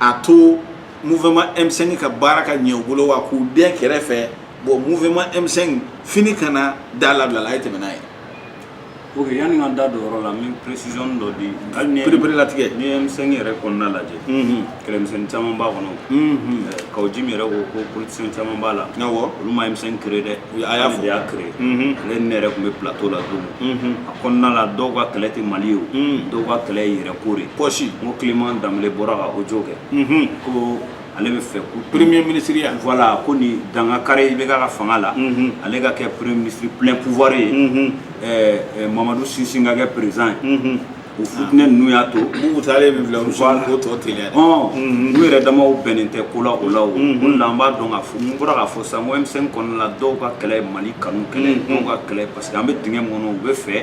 a to mouvement M5 ka baraka nyo bolo wa ku de kerefe bo mouvement M5 fini kana dala la ay temena ay ok yani nga da do ro la min précision do di pré la tige ni M5 yere ko na la je kele M5 chama ba ko no ka o jimi re ko politicien chama ba la nawo lu ma M5 créé de aya fo ya créé le ne re ko be plateau la do ko na la do ko kele ti mali o do ko kele yere ko re pochi mo Clément Damle bora o joge ko ale be fait ko premier ministre ya voilà ko ni danga kare be ka fanga la ale ga ke premier ministre plein pouvoir Mamadou Sissi nga ke président o futne nu ya to bu tale be vla ko to tele nu yɛrɛ dama bɛnnen ko la o la o la an b'a dɔn ka fɔ mun bɔra ka fɔ sa M5 kɔnɔna la dɔw ka kɛlɛ Mali kanu kɛlɛ dɔw ka kɛlɛ parce que an bɛ dingɛ min kɔnɔ u bɛ fɛ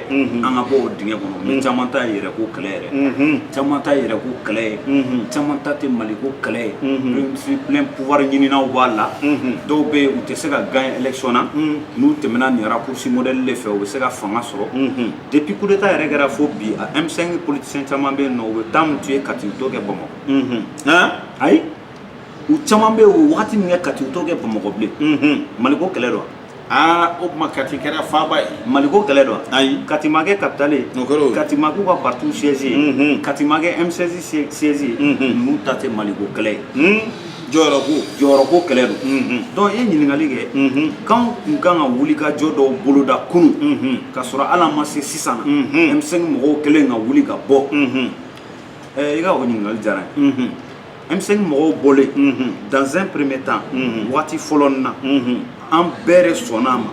an ka bɔ o dingɛ kɔnɔ mais caman ta yɛrɛ ko kɛlɛ yɛrɛ caman ta yɛrɛ ko kɛlɛ ye caman ta tɛ Mali ko kɛlɛ ye plein pouvoir ɲininaw b'a la dɔw bɛ yen u tɛ se ka gagner élection na n'u tɛmɛna nin raccourci modèle de fɛ u bɛ se ka fanga sɔrɔ depuis coup d'état yɛrɛ kɛra fo bi a M5 politicien caman bɛ yen nɔ u bɛ taa mun tuer Kati u t'o kɛ Bamakɔ ayi u caman bɛ yen o wagati min kɛ Kati u t'o kɛ Bamakɔ bilen Mali ko kɛlɛ don o kuma Kati kɛra faaba ye Mali ko kɛlɛ don ayi Kati ma kɛ capitale ye Kati ma k'u ka parti siège ye Kati ma kɛ M16 siège ye ninnu ta tɛ Mali ko kɛlɛ ye jɔyɔrɔ ko kɛlɛ don donc i ye ɲininkali kɛ k'anw kun kan ka wuli ka jɔ dɔw boloda kunun ka sɔrɔ hali an ma se sisan na M5 mɔgɔw kɛlen ka wuli ka bɔ i ka o ɲininkali diyara n ye M5 mɔgɔw bɔlen dans un premier temps waati fɔlɔ nin na an bɛɛ de sɔnna a ma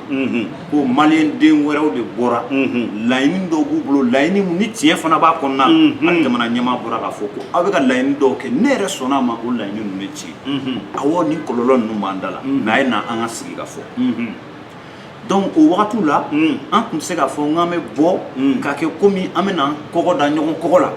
ko maliyɛn den wɛrɛw de bɔra laɲini dɔw b'u bolo laɲini min ni tiɲɛ fana b'a kɔnɔna hali jamana ɲɛmaa bɔra k'a fɔ ko aw bɛ ka laɲini dɔw kɛ ne yɛrɛ sɔnna a ma o laɲini ninnu ye tiɲɛ awɔ ni kɔlɔlɔ ninnu b'an da la mais a ye na an ka sigi ka fɔ donc o wagatiw la an tun tɛ se k'a fɔ k'an bɛ bɔ k'a kɛ komi an bɛ na kɔgɔ da ɲɔgɔn kɔgɔ la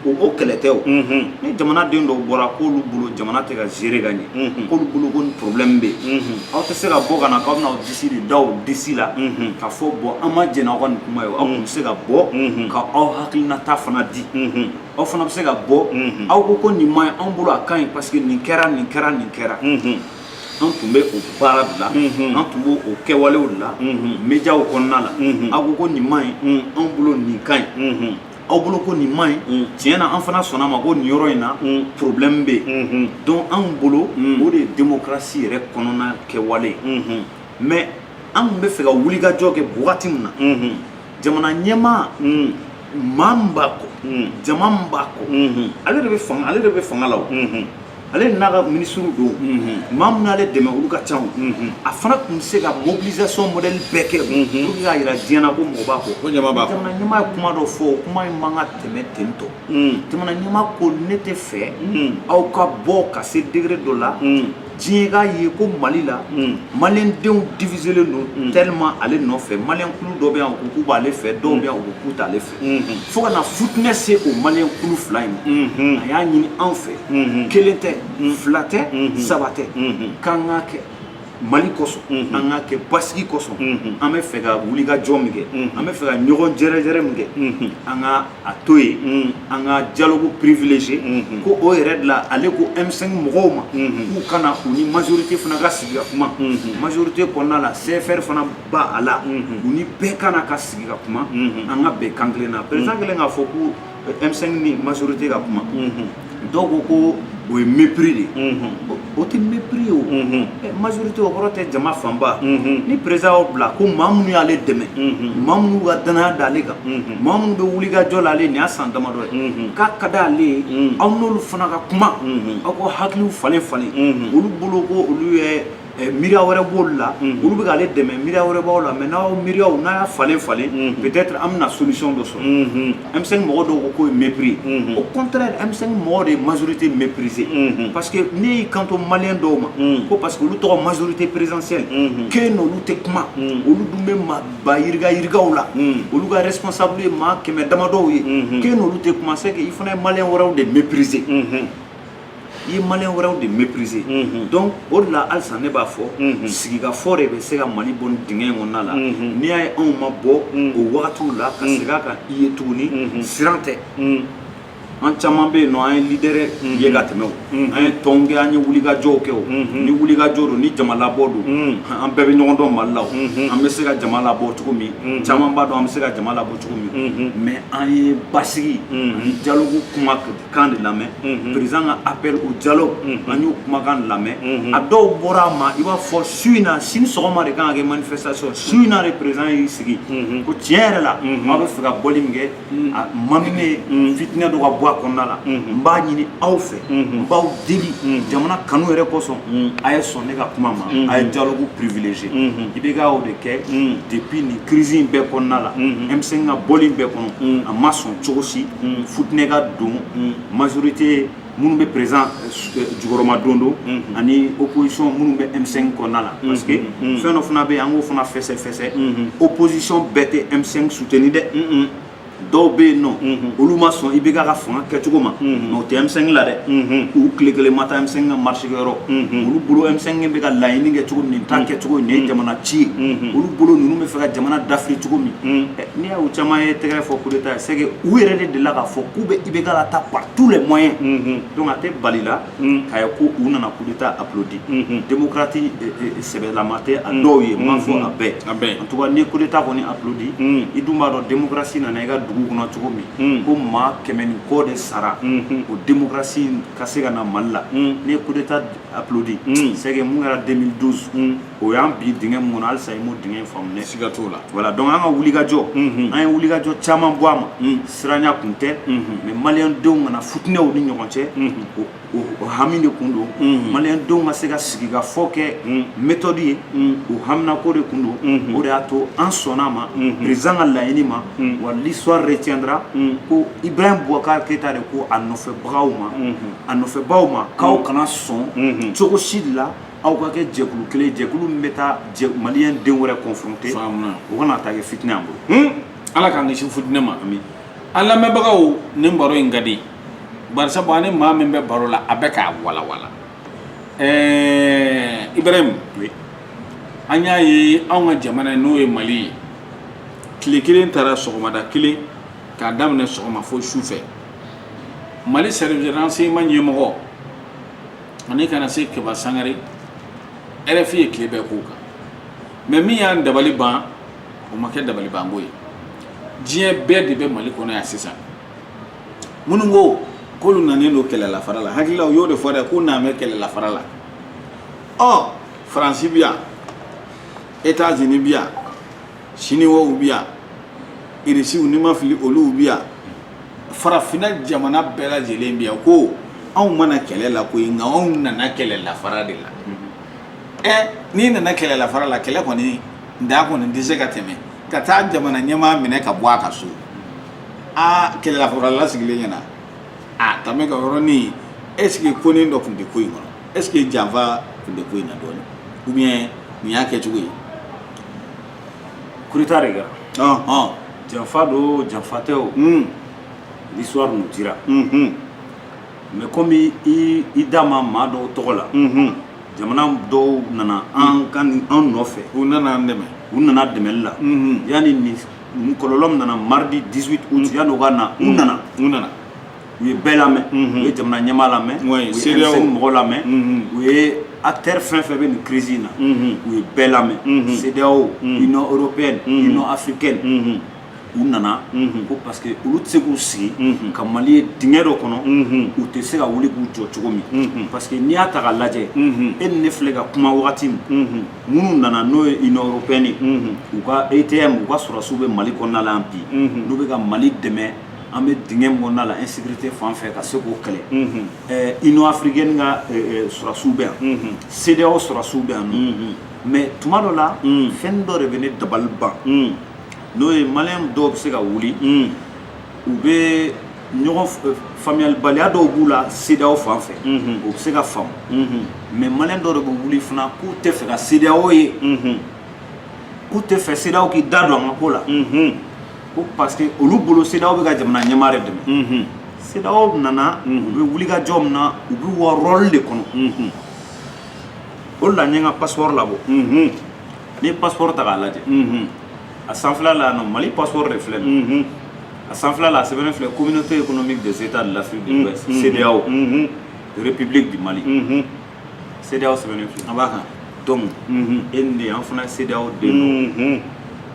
o kɛlɛ tɛ o ni jamanaden dɔw bɔra k'olu bolo jamana tɛ ka gérer ka ɲɛ k'olu bolo ko ni problème bɛ yen aw tɛ se ka bɔ ka na k'aw bɛna aw disi de da o disi la ka fɔ bon an ma jɛn n'aw ka nin kuma ye aw tun bɛ se ka bɔ ka aw hakilinata fana di aw fana bɛ se ka bɔ aw ko nin ma ɲi anw bolo a ka ɲi parce que nin kɛra nin kɛra nin kɛra an tun bɛ o baara de la an tun b'o kɛwalew de la médiaw kɔnɔna la aw ko nin ma ɲi anw bolo nin ka ɲi aw bolo ko nin ma ɲi tiɲɛ na an fana sɔnna a ma ko nin yɔrɔ in na problème bɛ yen donc anw bolo o de ye démocratie yɛrɛ kɔnɔna kɛwale ye mais an tun bɛ fɛ ka wulikajɔ kɛ wagati min na jamana ɲɛmaa maa min b'a kɔ jama min b'a kɔ ale de bɛ fanga la o ale n'a ka ministre don maa min n'ale dɛmɛ olu ka ca a fana tun bɛ se ka mobilisation modèle bɛɛ kɛ pour que k'a jira diɲɛ na ko mɔgɔ b'a kɔ jamana ɲɛmaa ye kuma dɔ fɔ o kuma in man ka tɛmɛ ten tɔ jamana ɲɛmaa ko ne tɛ fɛ aw ka bɔ ka se degré dɔ la diɲɛ k'a ye ko Mali la maliyɛndenw diviselen don tellement ale nɔfɛ maliyɛn kulu dɔ bɛ yan ko k'u b'ale fɛ dɔw bɛ yan ko k'u t'ale fɛ fo ka na futinɛ se o maliyɛn kulu fila in ma a y'a ɲini anw fɛ kelen tɛ fila tɛ saba tɛ k'an k'a kɛ Mali kosɔn an k'a kɛ basigi kosɔn an bɛ fɛ ka wulikajɔ min kɛ an bɛ fɛ ka ɲɔgɔn jɛrɛjɛrɛ min kɛ an ka a to yen an ka dialogue privilégié ko o yɛrɛ de la ale ko M5 mɔgɔw ma k'u kana u ni majorité fana ka sigi ka kuma majorité kɔnɔna la CFR fana ba a la u ni bɛɛ kana ka sigi ka kuma an ka bɛn kan kelen na président kɛlen k'a fɔ ko M5 ni majorité ka kuma dɔw ko o ye mépris de o tɛ mépris ye o majorité o kɔrɔ tɛ jama fanba ni président y'o bila ko maa minnu y'ale dɛmɛ maa minnu ka danaya d'ale kan maa minnu bɛ wulikajɔ la ale nin y'a san damadɔ ye k'a ka d'ale ye aw n'olu fana ka kuma aw ka hakiliw falen falen olu bolo ko olu ye miiriya wɛrɛ b'olu la olu bɛ k'ale dɛmɛ miiriya wɛrɛ b'aw la mais n'aw miiriyaw n'a y'a falen falen peut-être an bɛna solution dɔ sɔrɔ M5 mɔgɔ dɔw ko k'o ye mépris au contraire M5 mɔgɔ de ye majorité méprisée parce que ne y'i kanto maliyɛn dɔw ma ko parce que olu tɔgɔ majorité présidentielle k'e n'olu tɛ kuma olu dun bɛ maa ba yirigaw la olu ka responsable ye maa 100 damadɔw ye k'e n'olu tɛ kuma c'est que i fana ye maliyɛn wɛrɛw de mépriser i ye maliyɛn wɛrɛw de mépriser donc o de la halisa ne b'a fɔ sigikafɔ de bɛ se ka Mali bɔ nin dingɛ in kɔnɔna la n'i y'a ye anw ma bɔ o wagatiw la ka segin a kan i ye tuguni siran tɛ an caman bɛ yen nɔ an ye leader ye ka tɛmɛ o an ye tɔn kɛ an ye wulikajɔw kɛ o ni wulikajɔ don ni jama labɔ don an bɛɛ bɛ ɲɔgɔn dɔn Mali la o an bɛ se ka jama labɔ cogo min caman b'a dɔn an bɛ se ka jama labɔ cogo min mais an ye basigi ani dialogue kumakan de lamɛn président ka appel au dialogue an y'o kumakan lamɛn a dɔw bɔra a ma i b'a fɔ su in na sini sɔgɔma de kan ka kɛ manifestation su in na de président y'i sigi ko tiɲɛ yɛrɛ la maa bɛ fɛ ka bɔli min kɛ a ma min bɛ fitinɛ dɔ ka bɔ a kɔnɔna la n b'a ɲini aw fɛ n b'aw deli jamana kanu yɛrɛ kosɔn a ye sɔn ne ka kuma ma a ye dialogue privilégié i bɛ ka o de kɛ depuis nin crise in bɛɛ kɔnɔna la M5 ka bɔli bɛɛ kɔnɔ a ma sɔn cogo si fitinɛ ka don majorité minnu bɛ président jukɔrɔma don do ani opposition minnu bɛ M5 kɔnɔna la parce que fɛn dɔ fana bɛ yen an k'o fana fɛsɛ opposition bɛɛ tɛ M5 soutenir dɛ dɔw bɛ yen nɔ olu ma sɔn IBK ka fanga kɛcogo ma mais o tɛ M5 la dɛ u tile kelen ma taa M5 ka marché kɛyɔrɔ olu bolo M5 bɛ ka laɲini kɛ cogo min nin t'a kɛcogo nin ye jamana ci ye olu bolo ninnu bɛ fɛ ka jamana dafiri cogo min n'i y'a u caman ye tɛgɛrɛ fɔ coup d'état c'est que u yɛrɛ de delila k'a fɔ k'u bɛ IBK la ta par tous les moyens donc a tɛ bali la k'a ye ko u nana coup d'état applaudi démocratie sɛbɛlama tɛ a dɔw ye n m'a fɔ a bɛɛ en tout cas ni coup d'état kɔni applaudi i dun b'a dɔn démocratie nana i ka dugu kɔnɔ cogo min ko maa 100 ni kɔ de sara o démocratie ka se ka na Mali la ni coup d'état applaudi c'est que mun kɛra 2012 o y'an bi dingɛ mun kɔnɔ halisa i m'o dingɛ in faamu dɛ siga t'o la voilà donc an ka wulikajɔ an ye wulikajɔ caman bɔ a ma siranya kun tɛ mais maliyɛn denw kana futinɛw ni ɲɔgɔn cɛ o hami de kun don maliyɛn denw ka se ka sigi ka fɔ kɛ méthode ye o haminako de kun don o de y'a to an sɔnna a ma président ka laɲini ma wa l'histoire retiendra ko Ibrahim Boubacar Keita de ko a nɔfɛbagaw ma k'aw kana sɔn cogo si de la aw ka kɛ jɛkulu kelen jɛkulu min bɛ taa maliyɛn den wɛrɛ confronter o kana taa kɛ fitinɛ an bolo ala k'an kisi fitinɛ ma an lamɛnbagaw nin baro in ka di bari sabu ani maa min bɛ baro la a bɛ k'a walawala Ibrahim an y'a ye anw ka jamana n'o ye Mali ye tile kelen taara sɔgɔmada kelen k'a daminɛ sɔgɔma fo sufɛ Mali service de renseignement ɲɛmɔgɔ ani kana se Keba Sangare RFI ye tile bɛɛ k'o kan mais min y'an dabali ban o ma kɛ dabali banko ye diɲɛ bɛɛ de bɛ Mali kɔnɔ yan sisan minnu ko k'olu nanen don kɛlɛlafara la hakilila u y'o de fɔ dɛ k'u nan bɛ kɛlɛlafara la Faransi bi yan États-Unis bi yan Chinois bi yan Irisiw ni ma fili olu bi yan farafinna jamana bɛɛ lajɛlen bi yan ko anw mana kɛlɛ la ko nka anw nana kɛlɛlafara de la n'i nana kɛlɛlafara la kɛlɛ kɔni da kɔni tɛ se ka tɛmɛ ka taa jamana ɲɛmaa minɛ ka bɔ a ka so kɛlɛlafara la sigilen ɲɛna tɛmɛ ka yɔrɔnin est-ce que ko nin dɔ tun tɛ ko in kɔnɔ est-ce que janfa tun tɛ ko in na dɔɔnin ou bien nin y'a kɛcogo ye coup d'état de kɛra janfa don janfa tɛ o l'histoire nous dira mais comme i da ma maa dɔw tɔgɔ la jamana dɔw nana an nɔfɛ u nana an dɛmɛ u nana dɛmɛli la yanni nin kɔlɔlɔ min nana mardi 18 août yanni o ka na u nana u ye bɛɛ lamɛn u ye jamana ɲɛmaa lamɛn u ye M5 mɔgɔw lamɛn u ye acteur fɛn fɛn bɛ nin crise in na u ye bɛɛ lamɛn CEDEAO Union européenne Union africaine u nana ko parce que olu tɛ se k'u sigi ka Mali ye dingɛ dɔ kɔnɔ u tɛ se ka wuli k'u jɔ cogo min parce que n'i y'a ta k'a lajɛ e ni ne filɛ ka kuma wagati min minnu nana n'o ye Union européenne u ka ATM u ka sɔrɔsiw bɛ Mali kɔnɔna la yan bi n'u bɛ ka Mali dɛmɛ an bɛ dingɛ min kɔnɔna la insécurité fan fɛ ka se k'o kɛlɛ Union africaine ka sɔrɔsiw bɛ yan CEDEAO sɔrɔsiw bɛ yan nɔ mais tuma dɔ la fɛn dɔ de bɛ ne dabali ban n'o ye maliyɛn dɔw bɛ se ka wuli u bɛ ɲɔgɔn faamuyalibaliya dɔw b'u la CEDEAO fan fɛ o bɛ se ka faamu mais maliyɛn dɔw de bɛ wuli fana k'u tɛ fɛ ka CEDEAO ye k'u tɛ fɛ CEDEAO k'i da don an ka ko la ko parce que olu bolo CEDEAO bɛ ka jamana ɲɛmaa de dɛmɛ CEDEAO nana u bɛ wulikajɔ min na u bɛ wa rôle de kɔnɔ o de la n ye n ka passeport labɔ n'i ye passeport ta k'a lajɛ a sanfɛla la nɔ Mali passeport de filɛ nin a sanfɛla la a sɛbɛnnen filɛ communauté économique des états de l'Afrique de l'Ouest CEDEAO République du Mali CEDEAO sɛbɛnnen filɛ an b'a kan donc e ni de an fana ye CEDEAO den don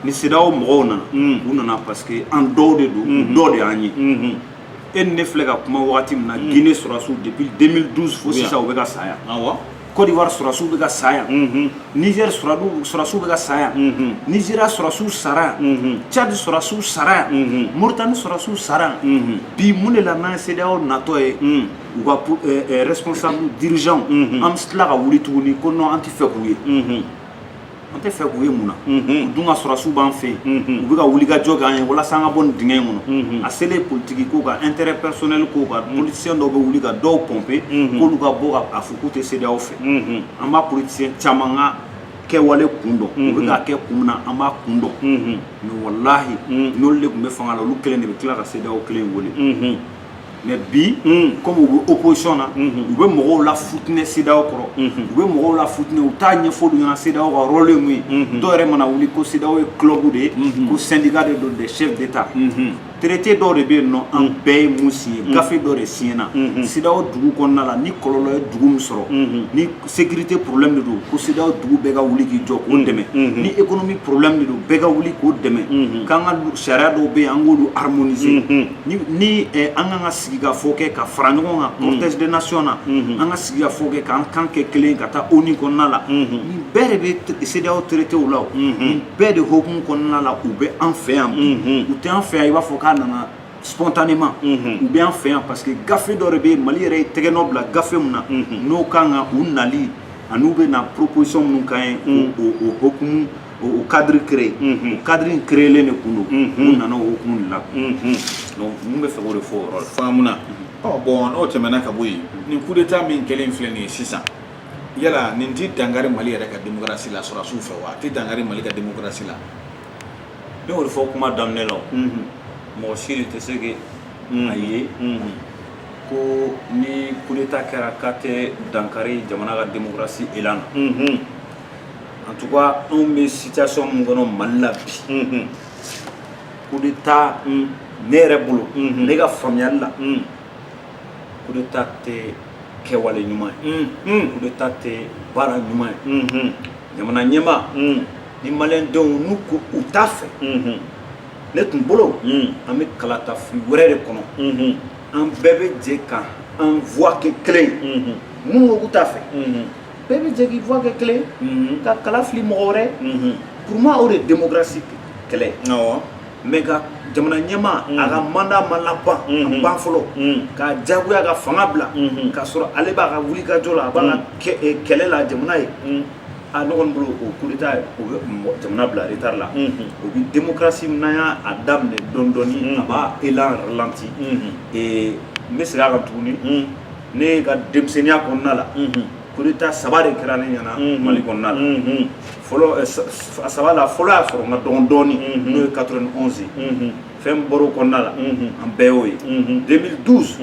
ni CEDEAO mɔgɔw nana u nana parce que an dɔw de don u dɔ de y'an ye e ni ne filɛ ka kuma wagati min na Guinée sɔrɔsiw depuis 2012 fo sisan u bɛ ka sa yan Côte d'Ivoire sɔrɔsiw bɛ ka sa yan Niger sɔrɔsiw bɛ ka sa yan Nigeria sɔrɔsiw sara yan Tchad sɔrɔsiw sara yan Mauritanie sɔrɔsiw sara yan bi mun de la n'an ye CEDEAO natɔ ye u ka responsable dirigeant an bɛ tila ka wuli tuguni ko non an tɛ fɛ k'u ye an tɛ fɛ k'u ye mun na u dun ka sɔrɔsiw b'an fɛ yen u bɛ ka wulikajɔ k'an ye walasa an ka bɔ nin dingɛ in kɔnɔ a selen politique ko kan intérêt personnel ko kan politicien dɔw bɛ wuli ka dɔw pomper k'olu ka bɔ ka fɔ k'u tɛ CEDEAO fɛ an b'a politicien caman ka kɛwale kun dɔn u bɛ k'a kɛ kun min na an b'a kun dɔn mais walahi n'olu de tun bɛ fanga la olu kelen de bɛ tila ka CEDEAO kelen wele mais bi comme u bɛ opposition na u bɛ mɔgɔw la futinɛ CEDEAO kɔrɔ u bɛ mɔgɔw la futinɛ u t'a ɲɛfɔ olu ɲɛna CEDEAO ka rôle ye mun ye dɔw yɛrɛ mana wuli ko CEDEAO ye club de ye ko syndicat de don des chefs d'État traité dɔw de bɛ yen nɔ an bɛɛ ye mun signé gafe dɔ de signé na CEDEAO dugu kɔnɔna la ni kɔlɔlɔ ye dugu min sɔrɔ ni sécurité problème de don ko CEDEAO dugu bɛɛ ka wuli k'i jɔ k'o dɛmɛ ni économie problème de don bɛɛ ka wuli k'o dɛmɛ k'an ka sariya dɔw bɛ yen an k'olu harmoniser ni an kan ka sigi ka fɔ kɛ ka fara ɲɔgɔn kan cortège des nations na an ka sigi ka fɔ kɛ k'an kan kɛ kelen ka taa ONU kɔnɔna la nin bɛɛ de bɛ CEDEAO traité o la nin bɛɛ de hokumu kɔnɔna la u bɛ an fɛ yan u tɛ an fɛ yan i b'a fɔ k'a nana spontanément ou bien fait parce que gafe dɔ de bɛ Mali yɛrɛ ye tɛgɛ nɔ bila gafe min na n'o kan ka u nali an'u bɛ na proposition minnu kan ye o hokumu o cadre créé o cadre in créélen de kun don u nana o hokumu de la donc mun bɛ fɛ k'o de fɔ o yɔrɔ la faamuna bon n'o tɛmɛna ka bɔ yen nin coup d'état min kɛlen filɛ nin ye sisan yala nin tɛ dankari Mali yɛrɛ ka démocratie la sɔrɔsiw fɛ wa a tɛ dankari Mali ka démocratie la ne y'o de fɔ kuma daminɛ la mɔgɔ si de tɛ se a ye ko ni coup d'état kɛra k'a tɛ dankari jamana ka démocratie élan na en tout cas anw bɛ situation min kɔnɔ Mali la bi coup d'état ne yɛrɛ bolo ne ka faamuyali la coup d'état tɛ kɛwale ɲuman ye coup d'état tɛ baara ɲuman ye jamana ɲɛmaa ni maliyɛndenw n'u ko u t'a fɛ ne tun bolo an bɛ kalatafili wɛrɛ de kɔnɔ an bɛɛ bɛ jɛ ka an voix kɛ kelen ye minnu ko k'u t'a fɛ bɛɛ bɛ jɛ k'i voix kɛ kelen ka kala fili mɔgɔ wɛrɛ pour moi o de ye démocratie kɛlɛ mais ka jamana ɲɛmaa a ka mandat ma laban a ban fɔlɔ k'a diyagoya ka fanga bila k'a sɔrɔ ale b'a ka wulikajɔ la a b'a ka kɛlɛ la jamana ye a ne kɔni bolo o coup d'état o bɛ jamana bila retard la o bi démocratie n'an y'a daminɛ dɔɔni dɔɔni a b'a élan ralenti n bɛ segin a kan tuguni ne ka denmisɛnniya kɔnɔna la coup d'état 3 de kɛra ne ɲɛna Mali kɔnɔna la fɔlɔ a 3 la fɔlɔ y'a sɔrɔ n ka dɔgɔn dɔɔni n'o ye 91 ye fɛn bɔra o kɔnɔna la an bɛɛ y'o ye 2012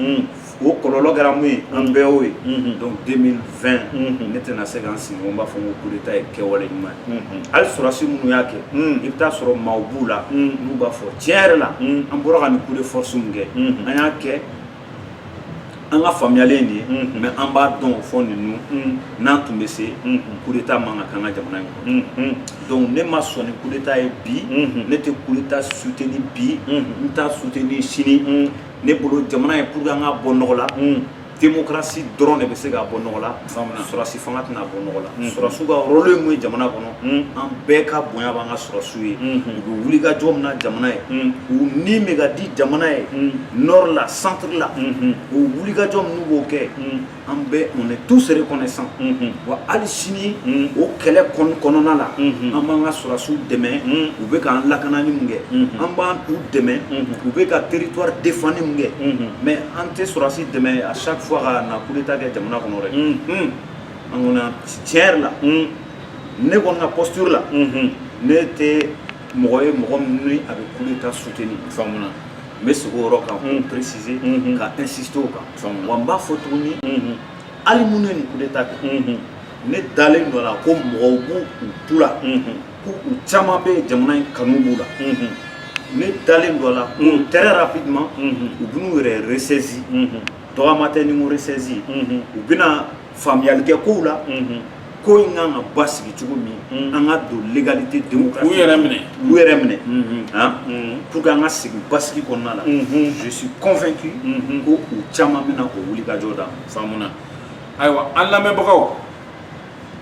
o kɔlɔlɔ kɛra mun ye an bɛɛ y'o ye donc 2020 ne tɛna se k'an sigi n b'a fɔ ko coup d'état ye kɛwale ɲuman ye hali sɔrɔsi minnu y'a kɛ i bɛ taa sɔrɔ maaw b'u la n'u b'a fɔ tiɲɛ yɛrɛ la an bɔra ka nin coup de force min kɛ an y'a kɛ an ka faamuyalen de ye mais an b'a dɔn fɔ ninnu n'an tun bɛ se coup d'état man ka k'an ka jamana in kɔnɔ donc ne ma sɔn ni coup d'état ye bi ne tɛ coup d'état soutenir bi n t'a soutenir sini ne bolo jamana ye pour que an ka bɔ nɔgɔ la démocratie dɔrɔn de bɛ se k'a bɔ nɔgɔ la sɔrɔsi fanga tɛna bɔ nɔgɔ la sɔrɔsiw ka rôle ye mun ye jamana kɔnɔ an bɛɛ ka bonya b'an ka sɔrɔsiw ye u bɛ wulikajɔ min na jamana ye u ni bɛ ka di jamana ye nord la centre la o wulikajɔ minnu b'o kɛ an bɛɛ on est tous reconnaissants wa hali sini o kɛlɛ kɔnɔna la an b'an ka sɔrɔsiw dɛmɛ u bɛ k'an lakanani min kɛ an b'an u dɛmɛ u bɛ ka territoire défendre min kɛ mais an tɛ sɔrɔsi dɛmɛ à chaque fois ka na coup d'état kɛ jamana kɔnɔ dɛ an kɔni tiɲɛ yɛrɛ la ne kɔni ka posture la ne tɛ mɔgɔ ye mɔgɔ min ni a bɛ coup d'état soutenir faamuna n bɛ segin o yɔrɔ kan k'o préciser ka insister o kan wa n b'a fɔ tuguni hali minnu ye nin coup d'état kɛ ne dalen dɔ la ko mɔgɔw b'u tu la ko u caman bɛ jamana in kanu b'u la ne dalen dɔ la très rapidement u b'u yɛrɛ ressaisi dɔgɔma tɛ ni mu ressaisi u bɛna faamuyali kɛ kow la ko in kan ka basigi cogo min an ka don légalité démocratique u yɛrɛ minɛ pour que an ka segin basigi kɔnɔna la je suis convaincu ko u caman bɛna o wuli ka jɔ da faamuna ayiwa an lamɛnbagaw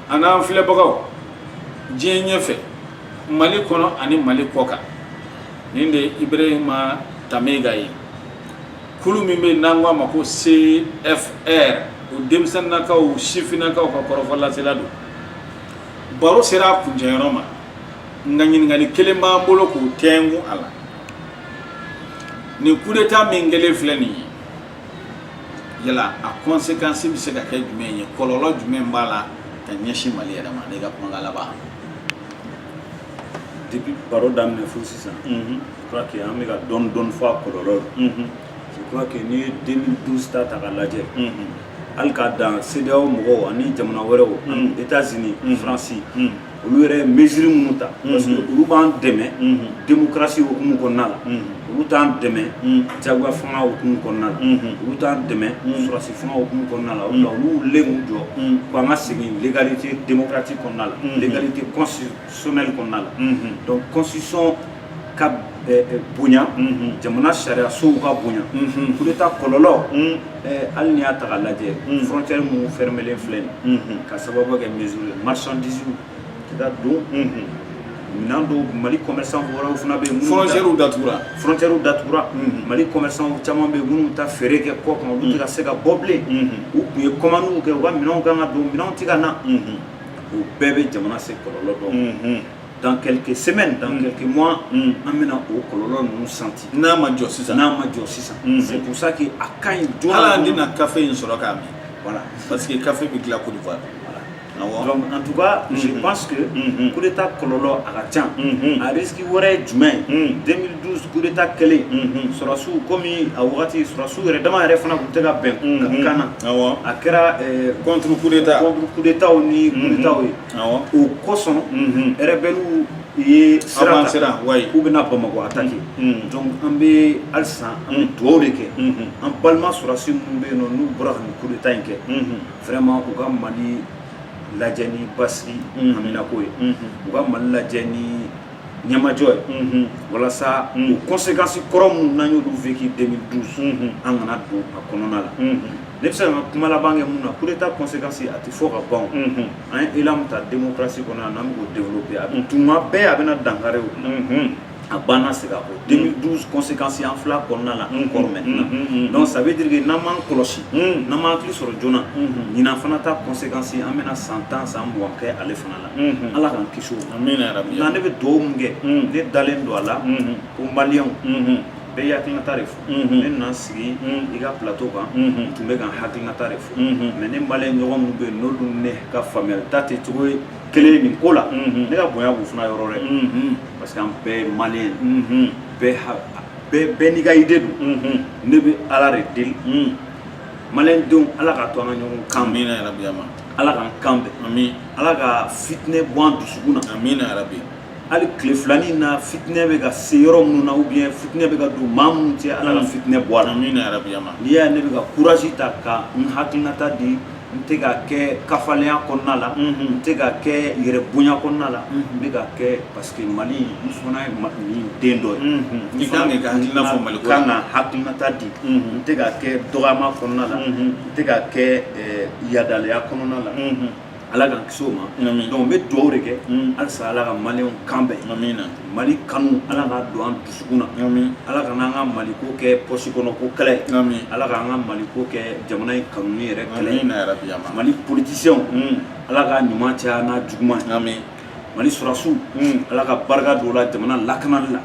an n'an filɛbagaw diɲɛ ɲɛfɛ Mali kɔnɔ ani Mali kɔkan nin de Ibrahima Tamega ye kulu min bɛ n'an k'a ma ko CFR o denmisɛnninakaw sifinnakaw ka kɔrɔfɔlasela don baro sera a kuncɛyɔrɔ ma nka ɲininkali kelen b'an bolo k'o tɛnku a la nin coup d'état min kɛlen filɛ nin ye yala a conséquence bɛ se ka kɛ jumɛn ye kɔlɔlɔ jumɛn b'a la ka ɲɛsin Mali yɛrɛ ma ne ka kumakan laban. Depuis baro daminɛ fo sisan je crois que an bɛ ka dɔɔni fɔ a kɔlɔlɔ la je crois que n'i ye 2012 ta k'a lajɛ hali k'a dan CEDEAO mɔgɔw ani jamana wɛrɛw ani États-Unis France olu yɛrɛ mesure minnu ta parce que olu b'an dɛmɛ démocratie hukumu kɔnɔna la olu t'an dɛmɛ jagoya fanga hukumu kɔnɔna la olu t'an dɛmɛ sɔrɔsi fanga hukumu kɔnɔna la olu wulilen k'u jɔ k'an ka segin légalité démocratique kɔnɔna la légalité constitutionnelle kɔnɔna la donc constitution ka bonya jamana sariya sow ka bonya coup d'état kɔlɔlɔ hali n'i y'a ta k'a lajɛ frontière minnu fermelen filɛ nin ka sababu kɛ mesure marchandise tɛ ka don minɛn dɔw Mali commerçant wɛrɛw fana bɛ yen frontière datugura Mali commerçant caman bɛ yen minnu bɛ taa feere kɛ kɔ kan olu tɛ ka se ka bɔ bilen u tun ye commande kɛ u ka minɛnw kan ka don minɛnw tɛ ka na o bɛɛ bɛ jamana se kɔlɔlɔ dɔ dans quelques semaines, dans quelques mois, on va au senti. C'est pour ça que à quand il doit café voilà, parce que le café est la Côte d'Ivoire. Donc en tout cas, je pense que coup d'état kololo arajan a risque wore jumɛn 2012 coup d'état kelen sɔrɔsiw komi a wagati sɔrɔsiw yɛrɛ dama yɛrɛ fana kun tɛ ka bɛn ka kana a kɛra contre coup d'état ni coup d'état ye o kosɔn rebelles ye sira k'u bɛna Bamako attaquer donc an bɛ halisa an bɛ dugawu de kɛ an balima sɔrɔsi minnu bɛ yen nɔ n'u bɔra ka nin coup d'état in kɛ vraiment u ka Mali lajɛ ni basigi haminako ye u ka Mali lajɛ ni ɲɛmajɔ ye walasa o conséquences kɔrɔ minnu n'an y'olu vécu 2012 an kana don a kɔnɔna la ne bɛ se ka kuma laban kɛ mun na coup d'état conséquences a tɛ fɔ ka ban an ye élan min ta démocratie kɔnɔ n'an bɛ k'o développer a tuma bɛɛ a bɛna dankari o la a banna segin o 2012 conséquences an fila kɔnɔna la encore maintenant donc ça veut dire que n'an m'an kɔlɔsi n'an m'an hakili sɔrɔ joona ɲinan fana ta conséquences an bɛna san 10 san 20 kɛ ale fana la ala k'an kisi o nka ne bɛ dugawu min kɛ ne dalen don a la ko maliyɛnw bɛɛ ye hakilinata de fɔ ne nana sigi i ka plateau kan tun bɛ ka hakilinata de fɔ mais ne maliyɛn ɲɔgɔn minnu bɛ yen n'olu ne ka faamuyalita tɛ cogo ye kelen nin ko la ne ka bonya b'u fana yɔrɔ dɛ parce que an bɛɛ ye maliyɛn bɛɛ n'i ka idée don ne bɛ ala de deli maliyɛn denw ala ka to an ka ɲɔgɔn kan bɛn ala k'an kan bɛn ala ka fitinɛ bɔ an dusukun na hali tile filanin na fitinɛ bɛ ka se yɔrɔ minnu na ou bien fitinɛ bɛ ka don maa minnu cɛ ala ka fitinɛ bɔ a la n'i y'a ye ne bɛ ka courage ta ka n hakilinata di n tɛ ka kɛ kafalenya kɔnɔna la n tɛ ka kɛ yɛrɛ bonya kɔnɔna la n bɛ ka kɛ parce que Mali n fana ye den dɔ ye n kan ka hakilinata di n tɛ ka kɛ dɔgɔyama kɔnɔna la n tɛ ka kɛ yadaleya kɔnɔna la ala k'an kisi o ma donc n bɛ dugawu de kɛ halisa ala ka maliyɛnw kan bɛn Mali kanu ala ka don an dusukun na ala ka n'an ka Mali ko kɛ poche kɔnɔ ko kɛlɛ ala k'an ka Mali ko kɛ jamana in kanuni yɛrɛ kɛlɛ Mali politiciens ala ka ɲuman caya n'a juguman Mali sɔrɔsiw ala ka barika don o la jamana lakanali la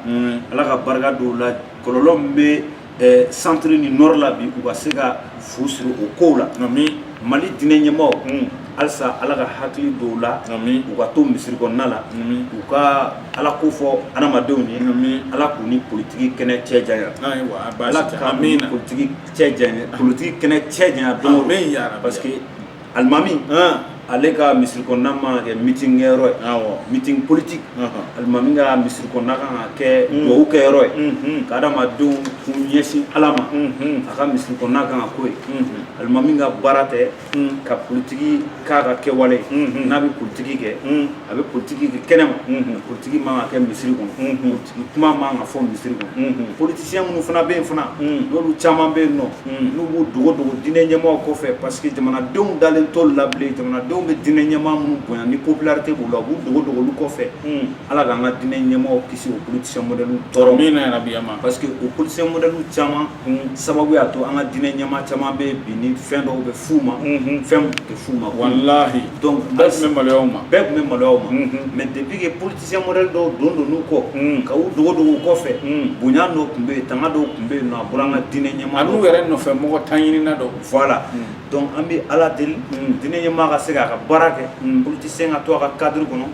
ala ka barika don o la kɔlɔlɔ min bɛ centre ni nord la bi u ka se ka fu siri o kow la Mali diinɛ ɲɛmɔgɔw halisa ala ka hakili don o la u ka to misiri kɔnɔna la u ka ala ko fɔ adamadenw ye ala k'u ni politiki kɛnɛ cɛ janya ala k'u ni politiki kɛnɛ cɛ janya don parce que alimami ale ka misiri kɔnɔna ma kɛ meeting kɛyɔrɔ ye meeting politique alimami ka misiri kɔnɔna kan ka kɛ duwawu kɛyɔrɔ ye ka adamadenw kun ɲɛsin ala ma a ka misiri kɔnɔna kan ka k'o ye alimami ka baara tɛ ka politiki k'a ka kɛwale n'a bɛ politiki kɛ a bɛ politiki kɛ kɛnɛma politiki man ka kɛ misiri kɔnɔ politiki kuma man ka fɔ misiri kɔnɔ politisiyɛn minnu fana bɛ yen fana n'olu caman bɛ yen nɔ n'u b'u dogo dogo diinɛ ɲɛmaaw kɔfɛ parce que jamanadenw dalen t'olu la bilen jamanadenw bɛ diinɛ ɲɛmaa minnu bonya ni popularité b'u la u b'u dogo dogo olu kɔfɛ ala k'an ka diinɛ ɲɛmaaw kisi o politisiyɛn modèle tɔɔrɔ min na yɛrɛ bi yama parce que o politisiyɛn modèle caman sababu y'a to an ka diinɛ ɲɛmaa caman bɛ bi ni fɛn dɔw bɛ f'u ma fɛn tɛ f'u ma wallahi donc bɛɛ tun bɛ maloyaw ma mais depuis que politisiyɛn modèle dɔw don n'u kɔ ka u dogo dogo u kɔfɛ bonya dɔw tun bɛ yen tanga dɔw tun bɛ yen nɔ a bɔra an ka diinɛ ɲɛmaa n'u yɛrɛ nɔfɛ mɔgɔ tan ɲinina dɔ voilà donc an bɛ ala deli diinɛ ɲɛmaa ka se k'a ka baara kɛ politisiyɛn ka to a ka cadre kɔnɔ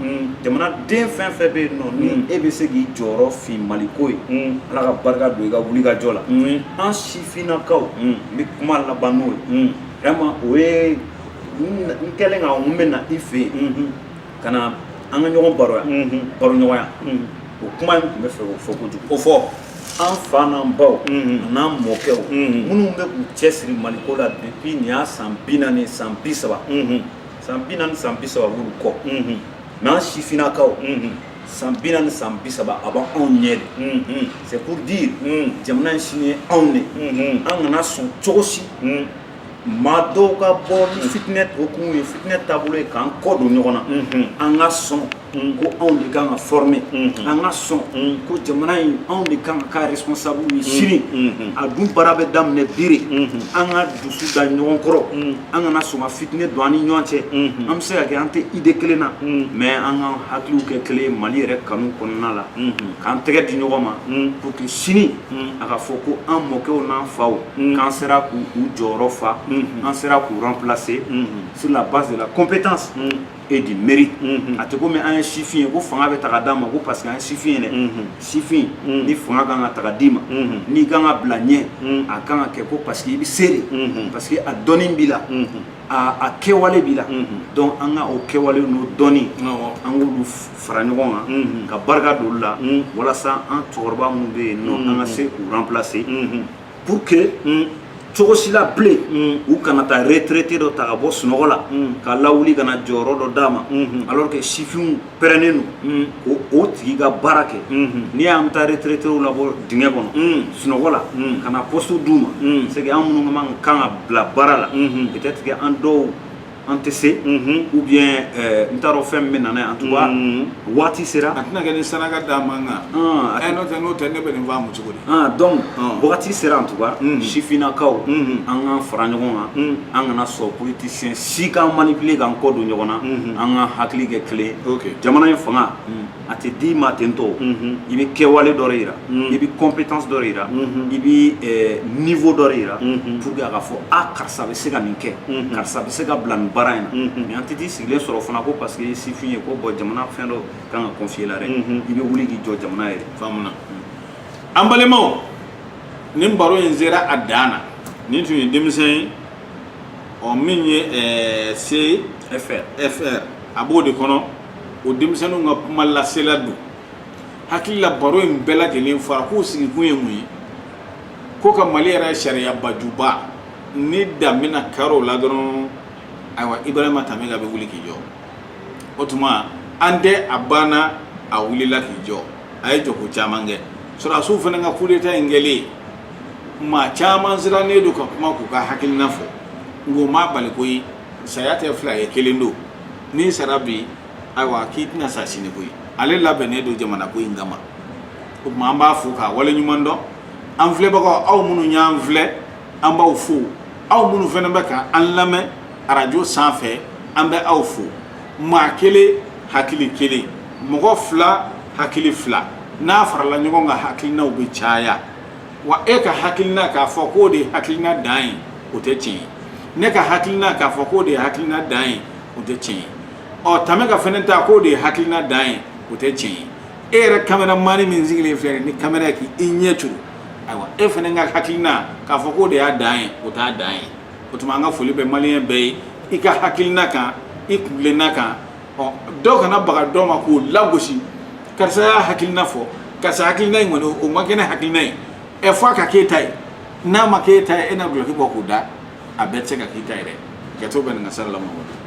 jamanaden fɛn fɛn bɛ yen nɔ ni e bɛ se k'i jɔyɔrɔ fin maliko ye ala ka barika don i ka wulikajɔ la an sifinnakaw n bɛ kuma laban n'o ye vraiment o ye n kɛlen ka n bɛ na i fɛ yen ka na an ka ɲɔgɔn baroya baroɲɔgɔnya o kuma in tun bɛ fɛ k'o fɔ kojugu o fɔ an fa n'an baw an'an mɔkɛw minnu bɛ k'u cɛsiri maliko la depuis nin y'a san 40 san 30 san 40 san 30 b'olu kɔ mais an sifinnakaw san 40 san 30 a b'anw ɲɛ de c'est pour dire jamana in sini ye anw de an kana sɔn cogo si maa dɔw ka bɔ ni fitinɛ hokumu ye fitinɛ taabolo ye k'an kɔ don ɲɔgɔn na an ka sɔn ko anw de kan ka former an ka sɔn ko jamana in anw de kan ka k'a responsable ye sini a dun baara bɛ daminɛ biri an ka dusu da ɲɔgɔn kɔrɔ an kana sɔn ka fitinɛ don an ni ɲɔgɔn cɛ an bɛ se ka kɛ an tɛ idée kelen na mais an ka hakiliw kɛ kelen ye Mali yɛrɛ kanu kɔnɔna la k'an tɛgɛ di ɲɔgɔn ma pour que sini a ka fɔ ko an mɔkɛw n'an faw k'an sera k'u jɔyɔrɔ fa an sera k'u remplacer sur la base de la compétence et du mérite a tɛ komi an ye sifin ye ko fanga bɛ ta ka d'a ma ko parce que an ye sifin ye dɛ sifin ni fanga kan ka ta ka d'i ma n'i kan ka bila ɲɛ a kan ka kɛ ko parce que i bɛ seere parce que a dɔnni b'i la a kɛwale b'i la donc an ka o kɛwale n'o dɔnni an k'olu fara ɲɔgɔn kan ka barika don olu la walasa an cɛkɔrɔba minnu bɛ yen nɔ an ka se k'u remplacer pour que cogo si la bilen u kana taa retraité dɔ ta ka bɔ sunɔgɔ la ka lawuli ka na jɔyɔrɔ dɔ d'a ma alors que sifinw pɛrɛnnen don o tigi ka baara kɛ n'i y'an taa retraitéw labɔ dingɛ kɔnɔ sunɔgɔ la ka na poste d'u ma c'est que an minnu kan ka bila baara la peut-être que an dɔw an tɛ se ou bien n t'a dɔn fɛn min bɛ nana ye en tout cas waati sera a tɛna kɛ ni saraka d'a man kan n'o tɛ ne bɛ nin faamu cogo di donc waati sera en tout cas sifinnakaw an k'an fara ɲɔgɔn kan an kana sɔn politicien si k'an manipuler k'an kɔ don ɲɔgɔn na an ka hakili kɛ kelen jamana in fanga a tɛ d'i ma ten tɔ i bɛ kɛwale dɔ de yira i bɛ compétence dɔ de yira i bɛ niveau dɔ de yira pour que a ka fɔ a karisa bɛ se ka nin kɛ karisa bɛ se ka bila nin baara in na mais an tɛ t'i sigilen sɔrɔ fana ko parce que i ye sifin ye ko bon jamana fɛn dɔ kan ka confier la dɛ i bɛ wuli k'i jɔ jamana yɛrɛ faamuna an balimaw nin baro in sera a dan na nin tun ye denmisɛn ye min ye CFR a b'o de kɔnɔ o denmisɛnninw ka kuma lasela don hakili la baro in bɛɛ lajɛlen fara k'o sigikun ye mun ye ko ka Mali yɛrɛ sariya bajuba ni dan bɛna kari o la dɔrɔn ayiwa Ibrahima Tameka bɛ wuli k'i jɔ o tuma an tɛ a banna a wulila k'i jɔ a ye jɔko caman kɛ sɔrɔdasiw fana ka coup d'état in kɛlen maa caman sirannen don ka kuma k'u ka hakilina fɔ ngo ma bali koyi saya tɛ fila ye kelen don ni sara bi ayiwa k'i tɛna sa sini koyi ale labɛnnen don jamana ko in kama o tuma an b'a fo k'a wale ɲuman dɔn an filɛbagaw aw minnu y'an filɛ an b'aw fo aw minnu fana bɛ ka an lamɛn radio sanfɛ an bɛ aw fo maa kelen hakili kelen mɔgɔ fila hakili fila n'a farala ɲɔgɔn kan hakilinaw bɛ caya wa e ka hakilina k'a fɔ k'o de ye hakilina dan ye o tɛ tiɲɛ ye ne ka hakilina k'a fɔ k'o de ye hakilina dan ye o tɛ tiɲɛ ye Tameka fana ta k'o de ye hakilina dan ye o tɛ tiɲɛ ye e yɛrɛ caméraman min sigilen filɛ ni caméra k'i ɲɛ turu ayiwa e fana ka hakilina k'a fɔ k'o de y'a dan ye o t'a dan ye o tuma an ka foli bɛ maliyɛn bɛɛ ye i ka hakilina kan i kungilenna kan dɔ kana baga dɔ ma k'o lagosi karisa y'a hakilina fɔ karisa hakilina in kɔni o ma kɛ ne hakilina ye f'a ka k'e ta ye n'a ma k'e ta ye e n'a duloki bɔ k'o da a bɛɛ tɛ se ka k'i ta ye dɛ kɛto bɛ nin ka sara la mɔgɔ